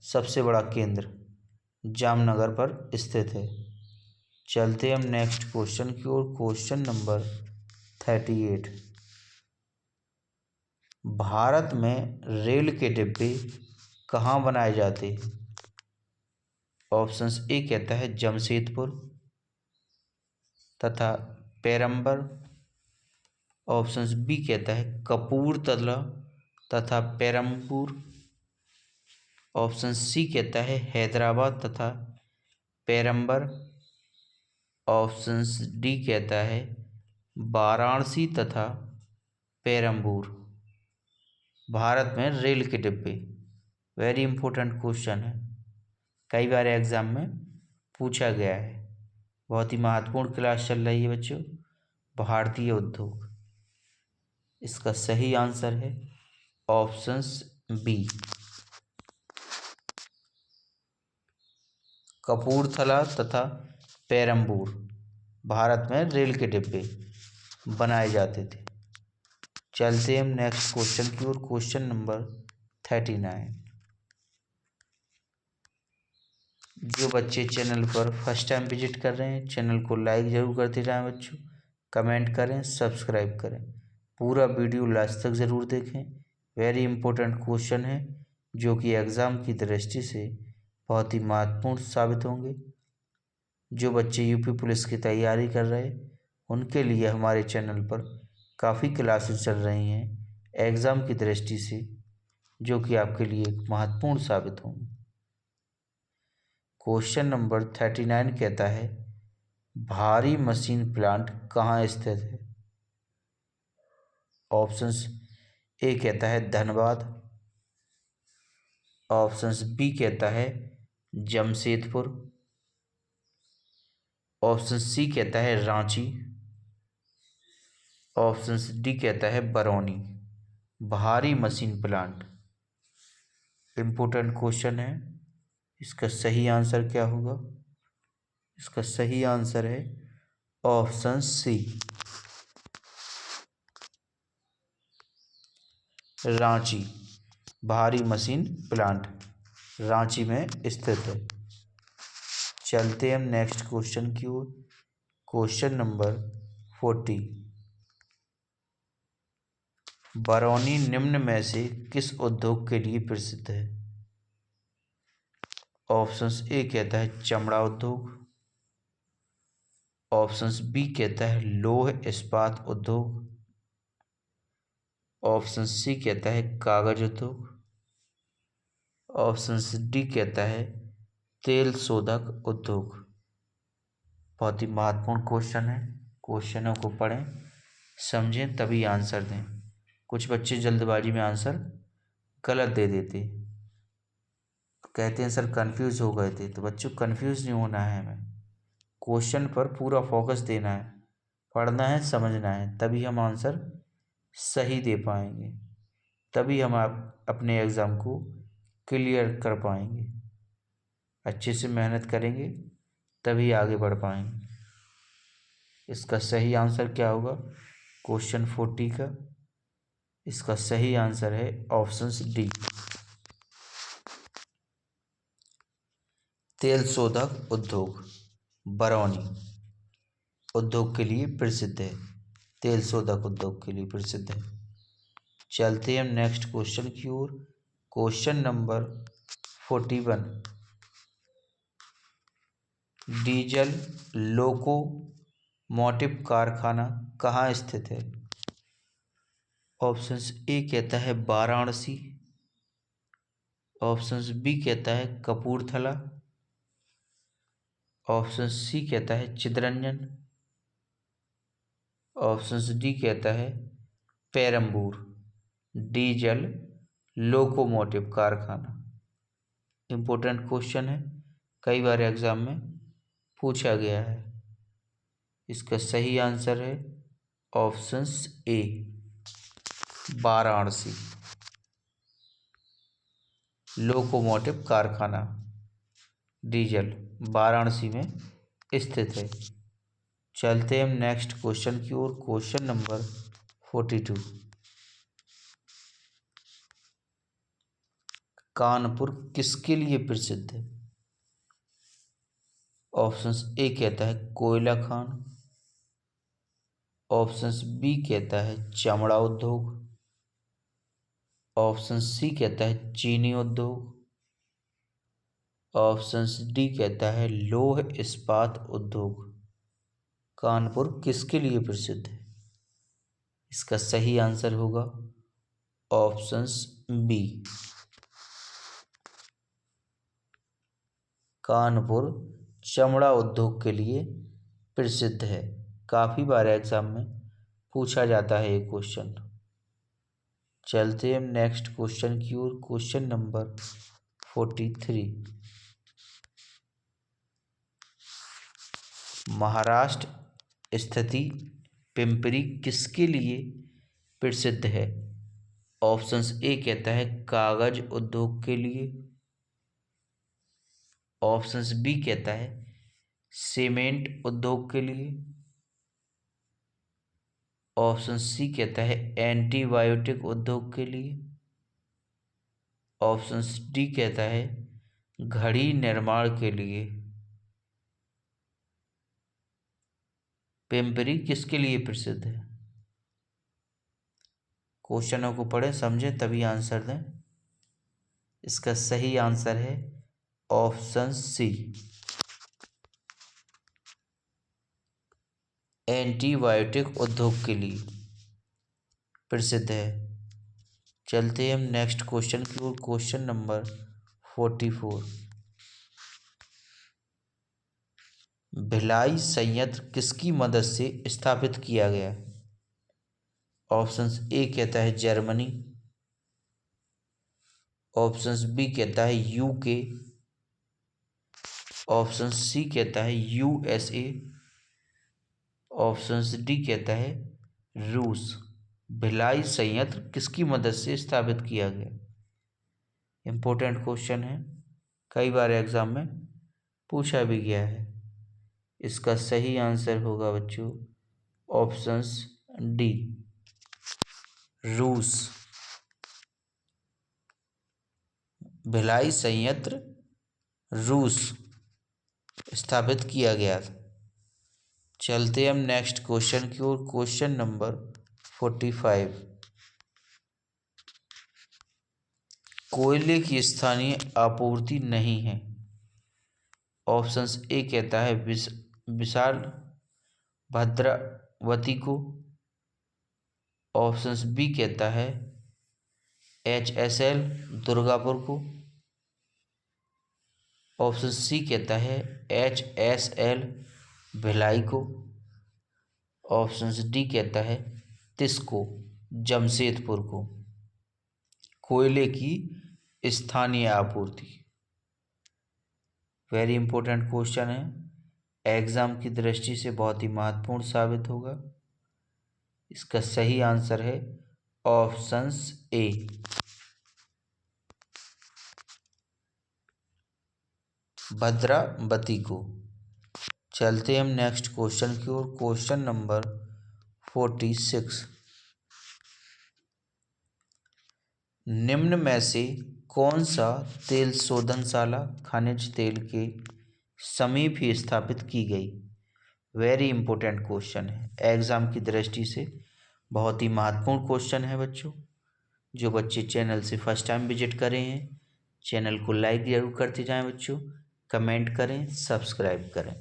सबसे बड़ा केंद्र जामनगर पर स्थित है। चलते हम नेक्स्ट क्वेश्चन की ओर। Question number 38। भारत में रेल के डिब्बे कहाँ बनाए जाते हैं? ऑप्शंस ए कहता है जमशेदपुर तथा पेरम्बर, ऑप्शंस बी कहता है कपूरथला तथा पेरम्बूर, ऑप्शन सी कहता है हैदराबाद तथा पेरम्बर, ऑप्शंस डी कहता है वाराणसी तथा पेरम्बूर। भारत में रेल के डिब्बे, वेरी इंपॉर्टेंट क्वेश्चन है, कई बार एग्जाम में पूछा गया है। बहुत ही महत्वपूर्ण क्लास चल रही है बच्चों, भारतीय उद्योग। इसका सही आंसर है ऑप्शंस बी, कपूरथला तथा पेरम्बूर। भारत में रेल के डिब्बे बनाए जाते थे। चलते हम नेक्स्ट क्वेश्चन की ओर, क्वेश्चन नंबर 39। जो बच्चे चैनल पर फर्स्ट टाइम विजिट कर रहे हैं, चैनल को लाइक ज़रूर करते रहें बच्चों, कमेंट करें, सब्सक्राइब करें, पूरा वीडियो लास्ट तक ज़रूर देखें। वेरी इंपॉर्टेंट क्वेश्चन है जो कि एग्ज़ाम की दृष्टि से बहुत ही महत्वपूर्ण साबित होंगे। जो बच्चे यूपी पुलिस की तैयारी कर रहे हैं उनके लिए हमारे चैनल पर काफ़ी क्लासेस चल रही हैं एग्ज़ाम की दृष्टि से, जो कि आपके लिए महत्वपूर्ण साबित होंगे। क्वेश्चन नंबर 39 कहता है भारी मशीन प्लांट कहाँ स्थित है। ऑप्शंस ए कहता है धनबाद, ऑप्शंस बी कहता है जमशेदपुर, ऑप्शन सी कहता है रांची, ऑप्शन डी कहता है बरौनी। भारी मशीन प्लांट इम्पोर्टेंट क्वेश्चन है, इसका सही आंसर क्या होगा। इसका सही आंसर है ऑप्शन सी, रांची। भारी मशीन प्लांट रांची में स्थित है। चलते हम नेक्स्ट क्वेश्चन की ओर, क्वेश्चन नंबर 40। बरौनी निम्न में से किस उद्योग के लिए प्रसिद्ध है। ऑप्शंस ए कहता है चमड़ा उद्योग, ऑप्शंस बी कहता है लौह इस्पात उद्योग, ऑप्शन सी कहता है कागज उद्योग, ऑप्शन डी कहता है तेल शोधक उद्योग। बहुत ही महत्वपूर्ण क्वेश्चन है, क्वेश्चनों को पढ़ें, समझें, तभी आंसर दें। कुछ बच्चे जल्दबाजी में आंसर गलत दे देते, कहते हैं सर कंफ्यूज हो गए थे। तो बच्चों कंफ्यूज नहीं होना है, हमें क्वेश्चन पर पूरा फोकस देना है, पढ़ना है, समझना है, तभी हम आंसर सही दे पाएंगे, तभी हम अपने एग्ज़ाम को क्लियर कर पाएंगे। अच्छे से मेहनत करेंगे तभी आगे बढ़ पाएंगे। इसका सही आंसर क्या होगा क्वेश्चन 40 का। इसका सही आंसर है ऑप्शन डी, तेल शोधक उद्योग बरौनी उद्योग के लिए प्रसिद्ध है, तेल शोधक उद्योग के लिए प्रसिद्ध है। चलते हैं हम नेक्स्ट क्वेश्चन की ओर, क्वेश्चन नंबर 41। डीजल लोकोमोटिव कारखाना कहाँ स्थित है। ऑप्शंस ए कहता है वाराणसी, ऑप्शंस बी कहता है कपूरथला, ऑप्शन सी कहता है चितरंजन, ऑप्शन डी कहता है पेरम्बूर। डीजल लोकोमोटिव कारखाना इम्पोर्टेंट क्वेश्चन है, कई बार एग्जाम में पूछा गया है। इसका सही आंसर है ऑप्शंस ए, वाराणसी। लोकोमोटिव कारखाना डीजल वाराणसी में स्थित है। चलते हम नेक्स्ट क्वेश्चन की ओर, क्वेश्चन नंबर 42। कानपुर किसके लिए प्रसिद्ध है। ऑप्शंस ए कहता है कोयला खान, ऑप्शंस बी कहता है चमड़ा उद्योग, ऑप्शन सी कहता है चीनी उद्योग, ऑप्शन डी कहता है लौह इस्पात उद्योग। कानपुर किसके लिए प्रसिद्ध है। इसका सही आंसर होगा ऑप्शंस बी, कानपुर चमड़ा उद्योग के लिए प्रसिद्ध है। काफ़ी बार एग्जाम में पूछा जाता है ये क्वेश्चन। चलते हम नेक्स्ट क्वेश्चन की ओर। Question number 43। महाराष्ट्र स्थिति पिंपरी किसके लिए प्रसिद्ध है? ऑप्शंस ए कहता है कागज उद्योग के लिए, ऑप्शंस बी कहता है सीमेंट उद्योग के लिए, ऑप्शन सी कहता है एंटीबायोटिक उद्योग के लिए, ऑप्शन डी कहता है घड़ी निर्माण के लिए। पिंपरी किसके लिए प्रसिद्ध है? क्वेश्चनों को पढ़ें, समझें, तभी आंसर दें। इसका सही आंसर है ऑप्शन सी, एंटीबायोटिक उद्योग के लिए प्रसिद्ध है। चलते हम नेक्स्ट क्वेश्चन की ओर। Question number 44। भिलाई संयंत्र किसकी मदद से स्थापित किया गया? ऑप्शंस ए कहता है जर्मनी, ऑप्शंस बी कहता है यूके, ऑप्शन सी कहता है यूएसए, ऑप्शंस डी कहता है रूस। भिलाई संयंत्र किसकी मदद से स्थापित किया गया? इंपॉर्टेंट क्वेश्चन है, कई बार एग्जाम में पूछा भी गया है। इसका सही आंसर होगा बच्चों ऑप्शंस डी, रूस। भिलाई संयंत्र रूस स्थापित किया गया था। चलते हम नेक्स्ट क्वेश्चन की ओर। Question number 45। कोयले की स्थानीय आपूर्ति नहीं है। ऑप्शंस ए कहता है विशाल भद्रावती को, ऑप्शंस बी कहता है HSL दुर्गापुर को, ऑप्शन सी कहता है HSL भिलाई को, ऑप्शन डी कहता है तिस्को जमशेदपुर को। कोयले की स्थानीय आपूर्ति, वेरी इंपॉर्टेंट क्वेश्चन है, एग्जाम की दृष्टि से बहुत ही महत्वपूर्ण साबित होगा। इसका सही आंसर है ऑप्शंस ए, भद्रावती को। चलते हम नेक्स्ट क्वेश्चन की ओर। Question number 46। निम्न में से कौन सा तेल शोधनशाला खनिज तेल के समीप ही स्थापित की गई? वेरी इंपॉर्टेंट क्वेश्चन है, एग्जाम की दृष्टि से बहुत ही महत्वपूर्ण क्वेश्चन है बच्चों। जो बच्चे चैनल से फर्स्ट टाइम विजिट करे हैं, चैनल को लाइक जरूर करते जाएं बच्चों, कमेंट करें, सब्सक्राइब करें,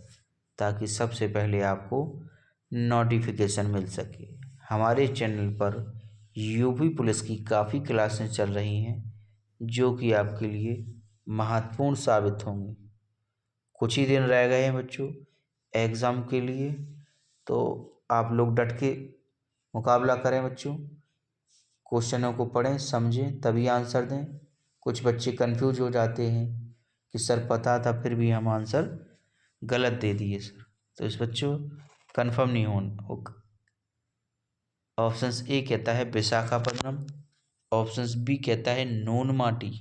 ताकि सबसे पहले आपको नोटिफिकेशन मिल सके। हमारे चैनल पर यूपी पुलिस की काफ़ी क्लासें चल रही हैं, जो कि आपके लिए महत्वपूर्ण साबित होंगी। कुछ ही दिन रह गए हैं बच्चों एग्ज़ाम के लिए, तो आप लोग डट के मुकाबला करें बच्चों। क्वेश्चनों को पढ़ें, समझें, तभी आंसर दें। कुछ बच्चे कंफ्यूज हो जाते हैं कि सर पता था फिर भी हम आंसर गलत दे दिए सर, तो इस बच्चों कंफर्म नहीं होगा। ऑप्शंस ए कहता है विशाखापट्टनम, ऑप्शंस बी कहता है नूनमाटी,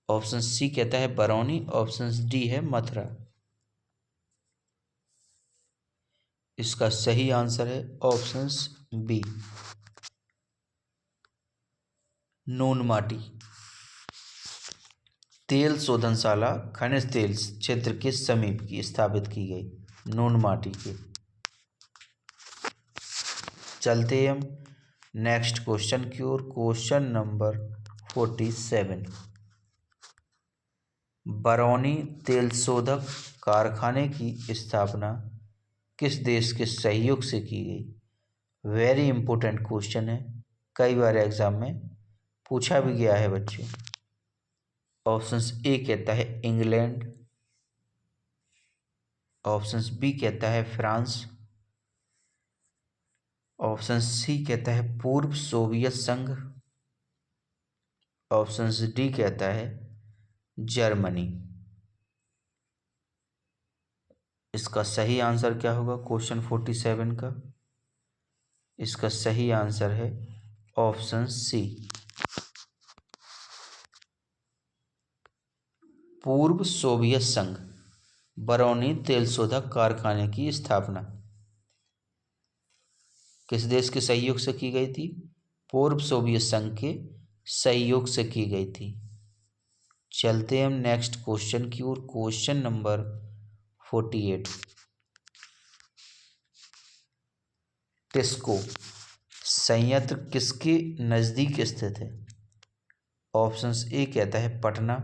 ऑप्शन सी कहता है बरौनी, ऑप्शन डी है मथुरा। इसका सही आंसर है ऑप्शंस बी, नूनमाटी। तेल शोधनशाला खनिज तेल क्षेत्र के समीप की स्थापित की गई, नूनमाटी के। चलते हम नेक्स्ट क्वेश्चन की ओर। Question number 47। बरौनी तेल शोधक कारखाने की स्थापना किस देश के सहयोग से की गई? वेरी इंपॉर्टेंट क्वेश्चन है, कई बार एग्जाम में पूछा भी गया है बच्चों। ऑप्शंस ए कहता है इंग्लैंड, ऑप्शंस बी कहता है फ्रांस, ऑप्शन सी कहता है पूर्व सोवियत संघ। ऑप्शन डी कहता है जर्मनी। इसका सही आंसर क्या होगा क्वेश्चन 47 का? इसका सही आंसर है ऑप्शन सी, पूर्व सोवियत संघ। बरौनी तेल शोधक कारखाने की स्थापना किस देश के सहयोग से की गई थी? पूर्व सोवियत संघ के सहयोग से की गई थी। चलते हम नेक्स्ट क्वेश्चन की ओर। Question number 48। टिस्को संयंत्र किसके नजदीक स्थित है? ऑप्शंस ए कहता है पटना।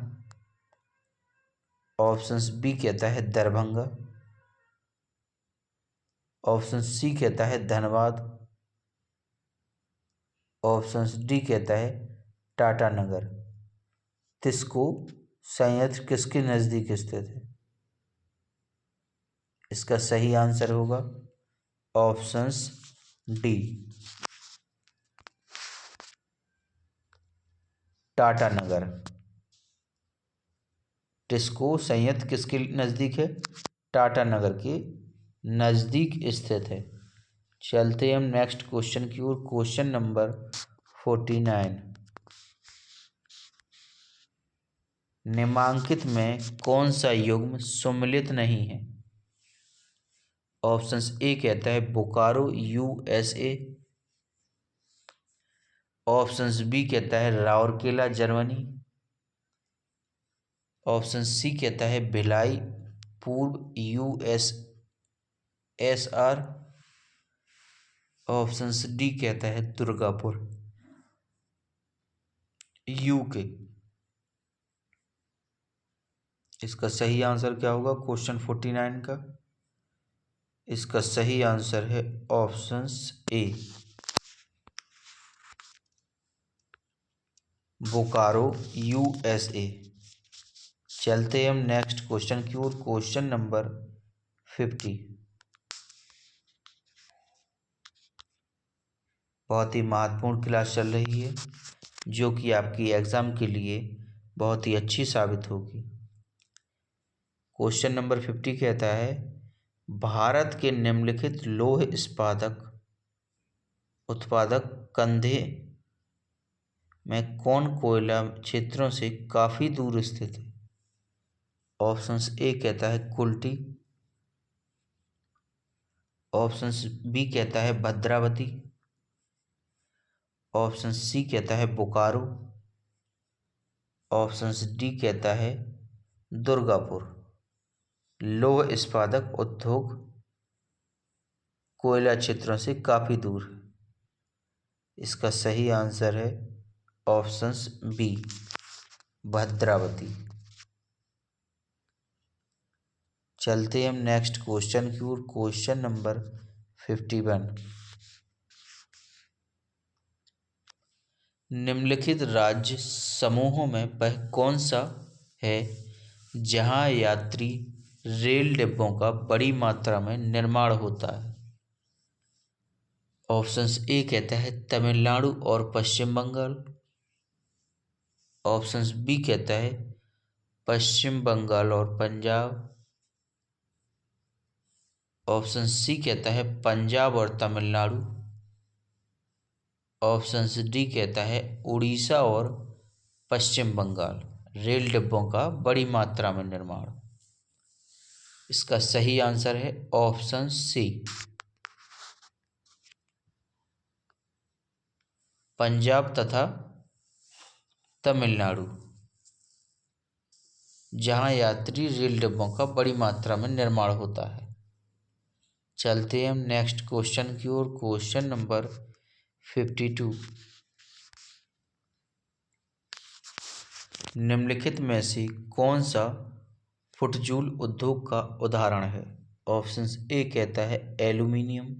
ऑप्शंस बी कहता है दरभंगा। ऑप्शन सी कहता है धनबाद। ऑप्शन डी कहता है टाटानगर। टिस्को संयंत्र किसके नजदीक स्थित है? इसका सही आंसर होगा ऑप्शंस डी, टाटानगर। टिस्को संयंत्र किसके नजदीक है? टाटानगर के नजदीक स्थित है। चलते हम नेक्स्ट क्वेश्चन की ओर। Question number 49। निम्नलिखित में कौन सा युग्म सम्मिलित नहीं है? ऑप्शंस ए कहता है बोकारो यूएसए। ऑप्शंस बी कहता है राउरकेला जर्मनी। ऑप्शन सी कहता है भिलाई पूर्व यूएसएसआर। ऑप्शन डी कहता है दुर्गापुर यूके। इसका सही आंसर क्या होगा क्वेश्चन 49 का? इसका सही आंसर है ऑप्शन ए, बोकारो यूएसए। चलते हम नेक्स्ट क्वेश्चन की ओर। Question number 50। बहुत ही महत्वपूर्ण क्लास चल रही है जो कि आपकी एग्जाम के लिए बहुत ही अच्छी साबित होगी। क्वेश्चन नंबर 50 कहता है भारत के निम्नलिखित लौह इस्पात उत्पादक कंधे में कौन कोयला क्षेत्रों से काफी दूर स्थित है? ऑप्शंस ए कहता है कुल्टी। ऑप्शंस बी कहता है भद्रावती। ऑप्शन सी कहता है बोकारो। ऑप्शन डी कहता है दुर्गापुर। लौह इस्पात उद्योग कोयला क्षेत्रों से काफी दूर। इसका सही आंसर है ऑप्शंस बी, भद्रावती। चलते हम नेक्स्ट क्वेश्चन की ओर। Question number 51। निम्नलिखित राज्य समूहों में वह कौन सा है जहां यात्री रेल डिब्बों का बड़ी मात्रा में निर्माण होता है? ऑप्शंस ए कहता है तमिलनाडु और पश्चिम बंगाल। ऑप्शंस बी कहता है पश्चिम बंगाल और पंजाब। ऑप्शन सी कहता है पंजाब और तमिलनाडु। ऑप्शन डी कहता है उड़ीसा और पश्चिम बंगाल रेल डिब्बों का बड़ी मात्रा में निर्माण। इसका सही आंसर है ऑप्शन सी, पंजाब तथा तमिलनाडु, जहां यात्री रेल डिब्बों का बड़ी मात्रा में निर्माण होता है। चलते हम नेक्स्ट क्वेश्चन की ओर। Question number 52। निम्नलिखित में से कौन सा फुटजूल उद्योग का उदाहरण है? ऑप्शंस ए कहता है एल्यूमिनियम।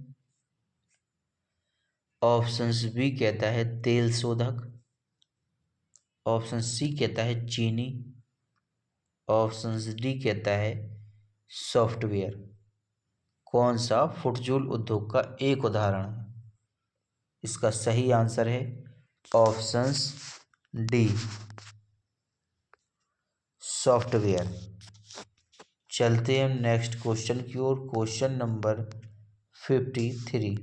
ऑप्शंस बी कहता है तेल शोधक। ऑप्शन सी कहता है चीनी। ऑप्शन डी कहता है सॉफ्टवेयर। कौन सा फुटजूल उद्योग का एक उदाहरण है? इसका सही आंसर है ऑप्शंस डी, सॉफ्टवेयर। चलते हैं नेक्स्ट क्वेश्चन की ओर। Question number 53।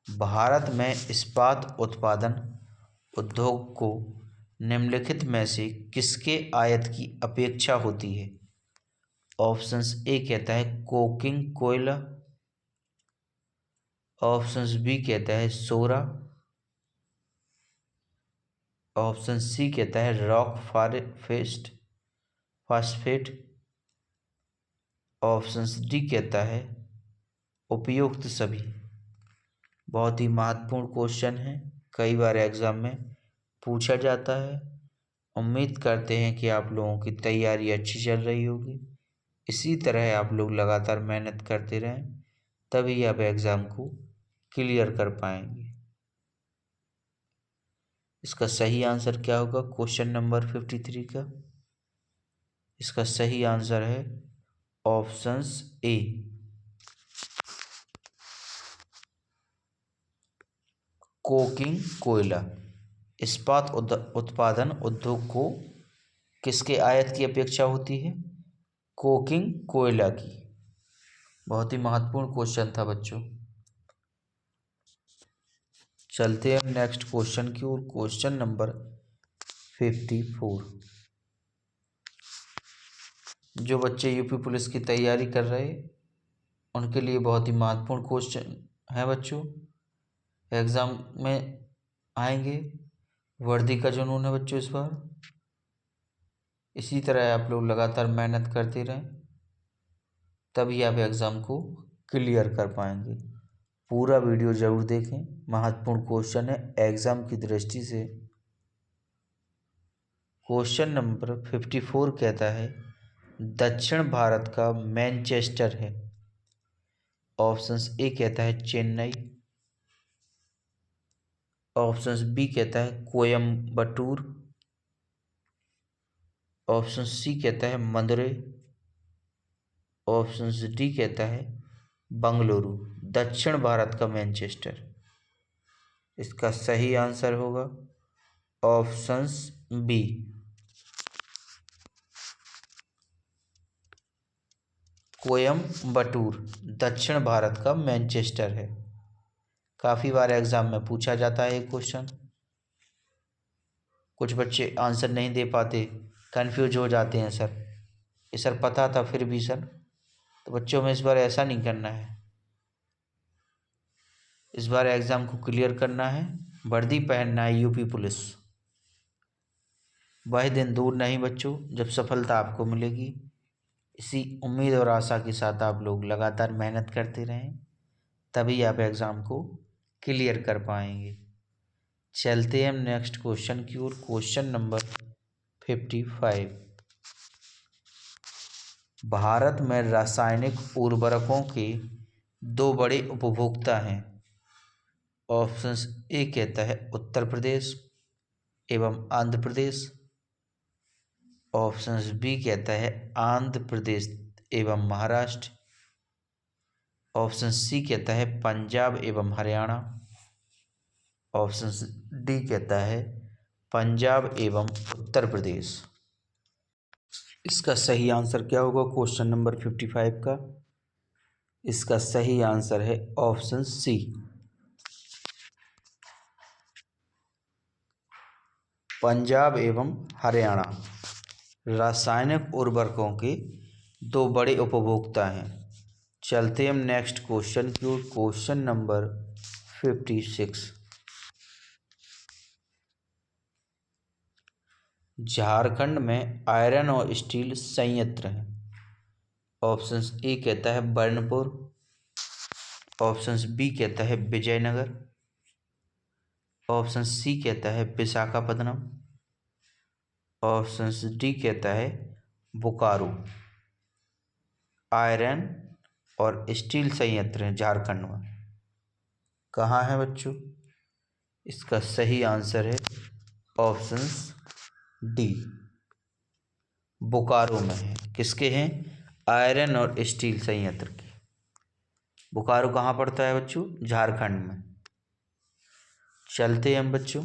भारत में इस्पात उत्पादन उद्योग को निम्नलिखित में से किसके आयात की अपेक्षा होती है? ऑप्शंस ए कहता है कोकिंग कोयला, ऑप्शंस बी कहता है सोरा, ऑप्शन सी कहता है रॉक फास्फेट, ऑप्शंस डी कहता है उपयुक्त सभी। बहुत ही महत्वपूर्ण क्वेश्चन है, कई बार एग्जाम में पूछा जाता है। उम्मीद करते हैं कि आप लोगों की तैयारी अच्छी चल रही होगी। इसी तरह आप लोग लगातार मेहनत करते रहें, तभी आप एग्ज़ाम को क्लियर कर पाएंगे। इसका सही आंसर क्या होगा क्वेश्चन नंबर 53 का? इसका सही आंसर है ऑप्शंस ए, कोकिंग कोयला। इस्पात उत्पादन उद्योग को किसके आयात की अपेक्षा होती है? कोकिंग कोयला की। बहुत ही महत्वपूर्ण क्वेश्चन था बच्चों। चलते हैं नेक्स्ट क्वेश्चन की ओर। Question number 54। जो बच्चे यूपी पुलिस की तैयारी कर रहे उनके लिए बहुत ही महत्वपूर्ण क्वेश्चन है बच्चों। एग्ज़ाम में आएंगे। वर्दी का जुनून है बच्चों इस बार। इसी तरह आप लोग लगातार मेहनत करते रहें, तभी आप एग्ज़ाम को क्लियर कर पाएंगे। पूरा वीडियो ज़रूर देखें, महत्वपूर्ण क्वेश्चन है एग्ज़ाम की दृष्टि से। क्वेश्चन नंबर 54 कहता है दक्षिण भारत का मैनचेस्टर है। ऑप्शंस ए कहता है चेन्नई, ऑप्शंस बी कहता है कोयम्बटूर, ऑप्शन सी कहता है मदुरै, ऑप्शंस डी कहता है बंगलुरु। दक्षिण भारत का मैनचेस्टर, इसका सही आंसर होगा ऑप्शंस बी, कोयम्बटूर। दक्षिण भारत का मैनचेस्टर है। काफ़ी बार एग्जाम में पूछा जाता है ये क्वेश्चन। कुछ बच्चे आंसर नहीं दे पाते, कंफ्यूज हो जाते हैं सर ये सर पता था फिर भी सर। तो बच्चों में इस बार ऐसा नहीं करना है। इस बार एग्ज़ाम को क्लियर करना है, वर्दी पहनना है यूपी पुलिस। वह दिन दूर नहीं बच्चों जब सफलता आपको मिलेगी। इसी उम्मीद और आशा के साथ आप लोग लगातार मेहनत करते रहें, तभी आप एग्ज़ाम को क्लियर कर पाएंगे। चलते हैं हम नेक्स्ट क्वेश्चन की ओर। Question number 55। भारत में रासायनिक उर्वरकों के दो बड़े उपभोक्ता हैं। ऑप्शंस ए कहता है उत्तर प्रदेश एवं आंध्र प्रदेश, ऑप्शंस बी कहता है आंध्र प्रदेश एवं महाराष्ट्र, ऑप्शन सी कहता है पंजाब एवं हरियाणा, ऑप्शन डी कहता है पंजाब एवं उत्तर प्रदेश। इसका सही आंसर क्या होगा क्वेश्चन नंबर 55 का? इसका सही आंसर है ऑप्शन सी, पंजाब एवं हरियाणा रासायनिक उर्वरकों के दो बड़े उपभोक्ता हैं। चलते हम नेक्स्ट क्वेश्चन की ओर। Question number 56। झारखंड में आयरन और स्टील संयंत्र हैं। ऑप्शंस ए कहता है बर्नपुर, ऑप्शंस बी कहता है विजयनगर, ऑप्शन सी कहता है विशाखापत्तनम, ऑप्शंस डी कहता है बोकारो। आयरन और स्टील संयंत्र हैं झारखंड में। कहाँ है बच्चों? इसका सही आंसर है ऑप्शंस डी, बोकारो में है। किसके हैं? आयरन और स्टील संयंत्र के। बोकारो कहाँ पड़ता है बच्चों? झारखंड में। चलते हैं हम बच्चों।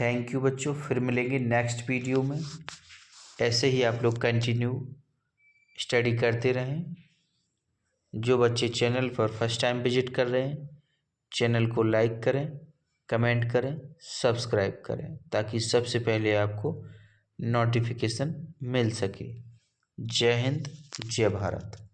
थैंक यू बच्चों, फिर मिलेंगे नेक्स्ट वीडियो में। ऐसे ही आप लोग कंटिन्यू स्टडी करते रहें। जो बच्चे चैनल पर फर्स्ट टाइम विजिट कर रहे हैं, चैनल को लाइक करें, कमेंट करें, सब्सक्राइब करें, ताकि सबसे पहले आपको नोटिफिकेशन मिल सके। जय हिंद, जय भारत।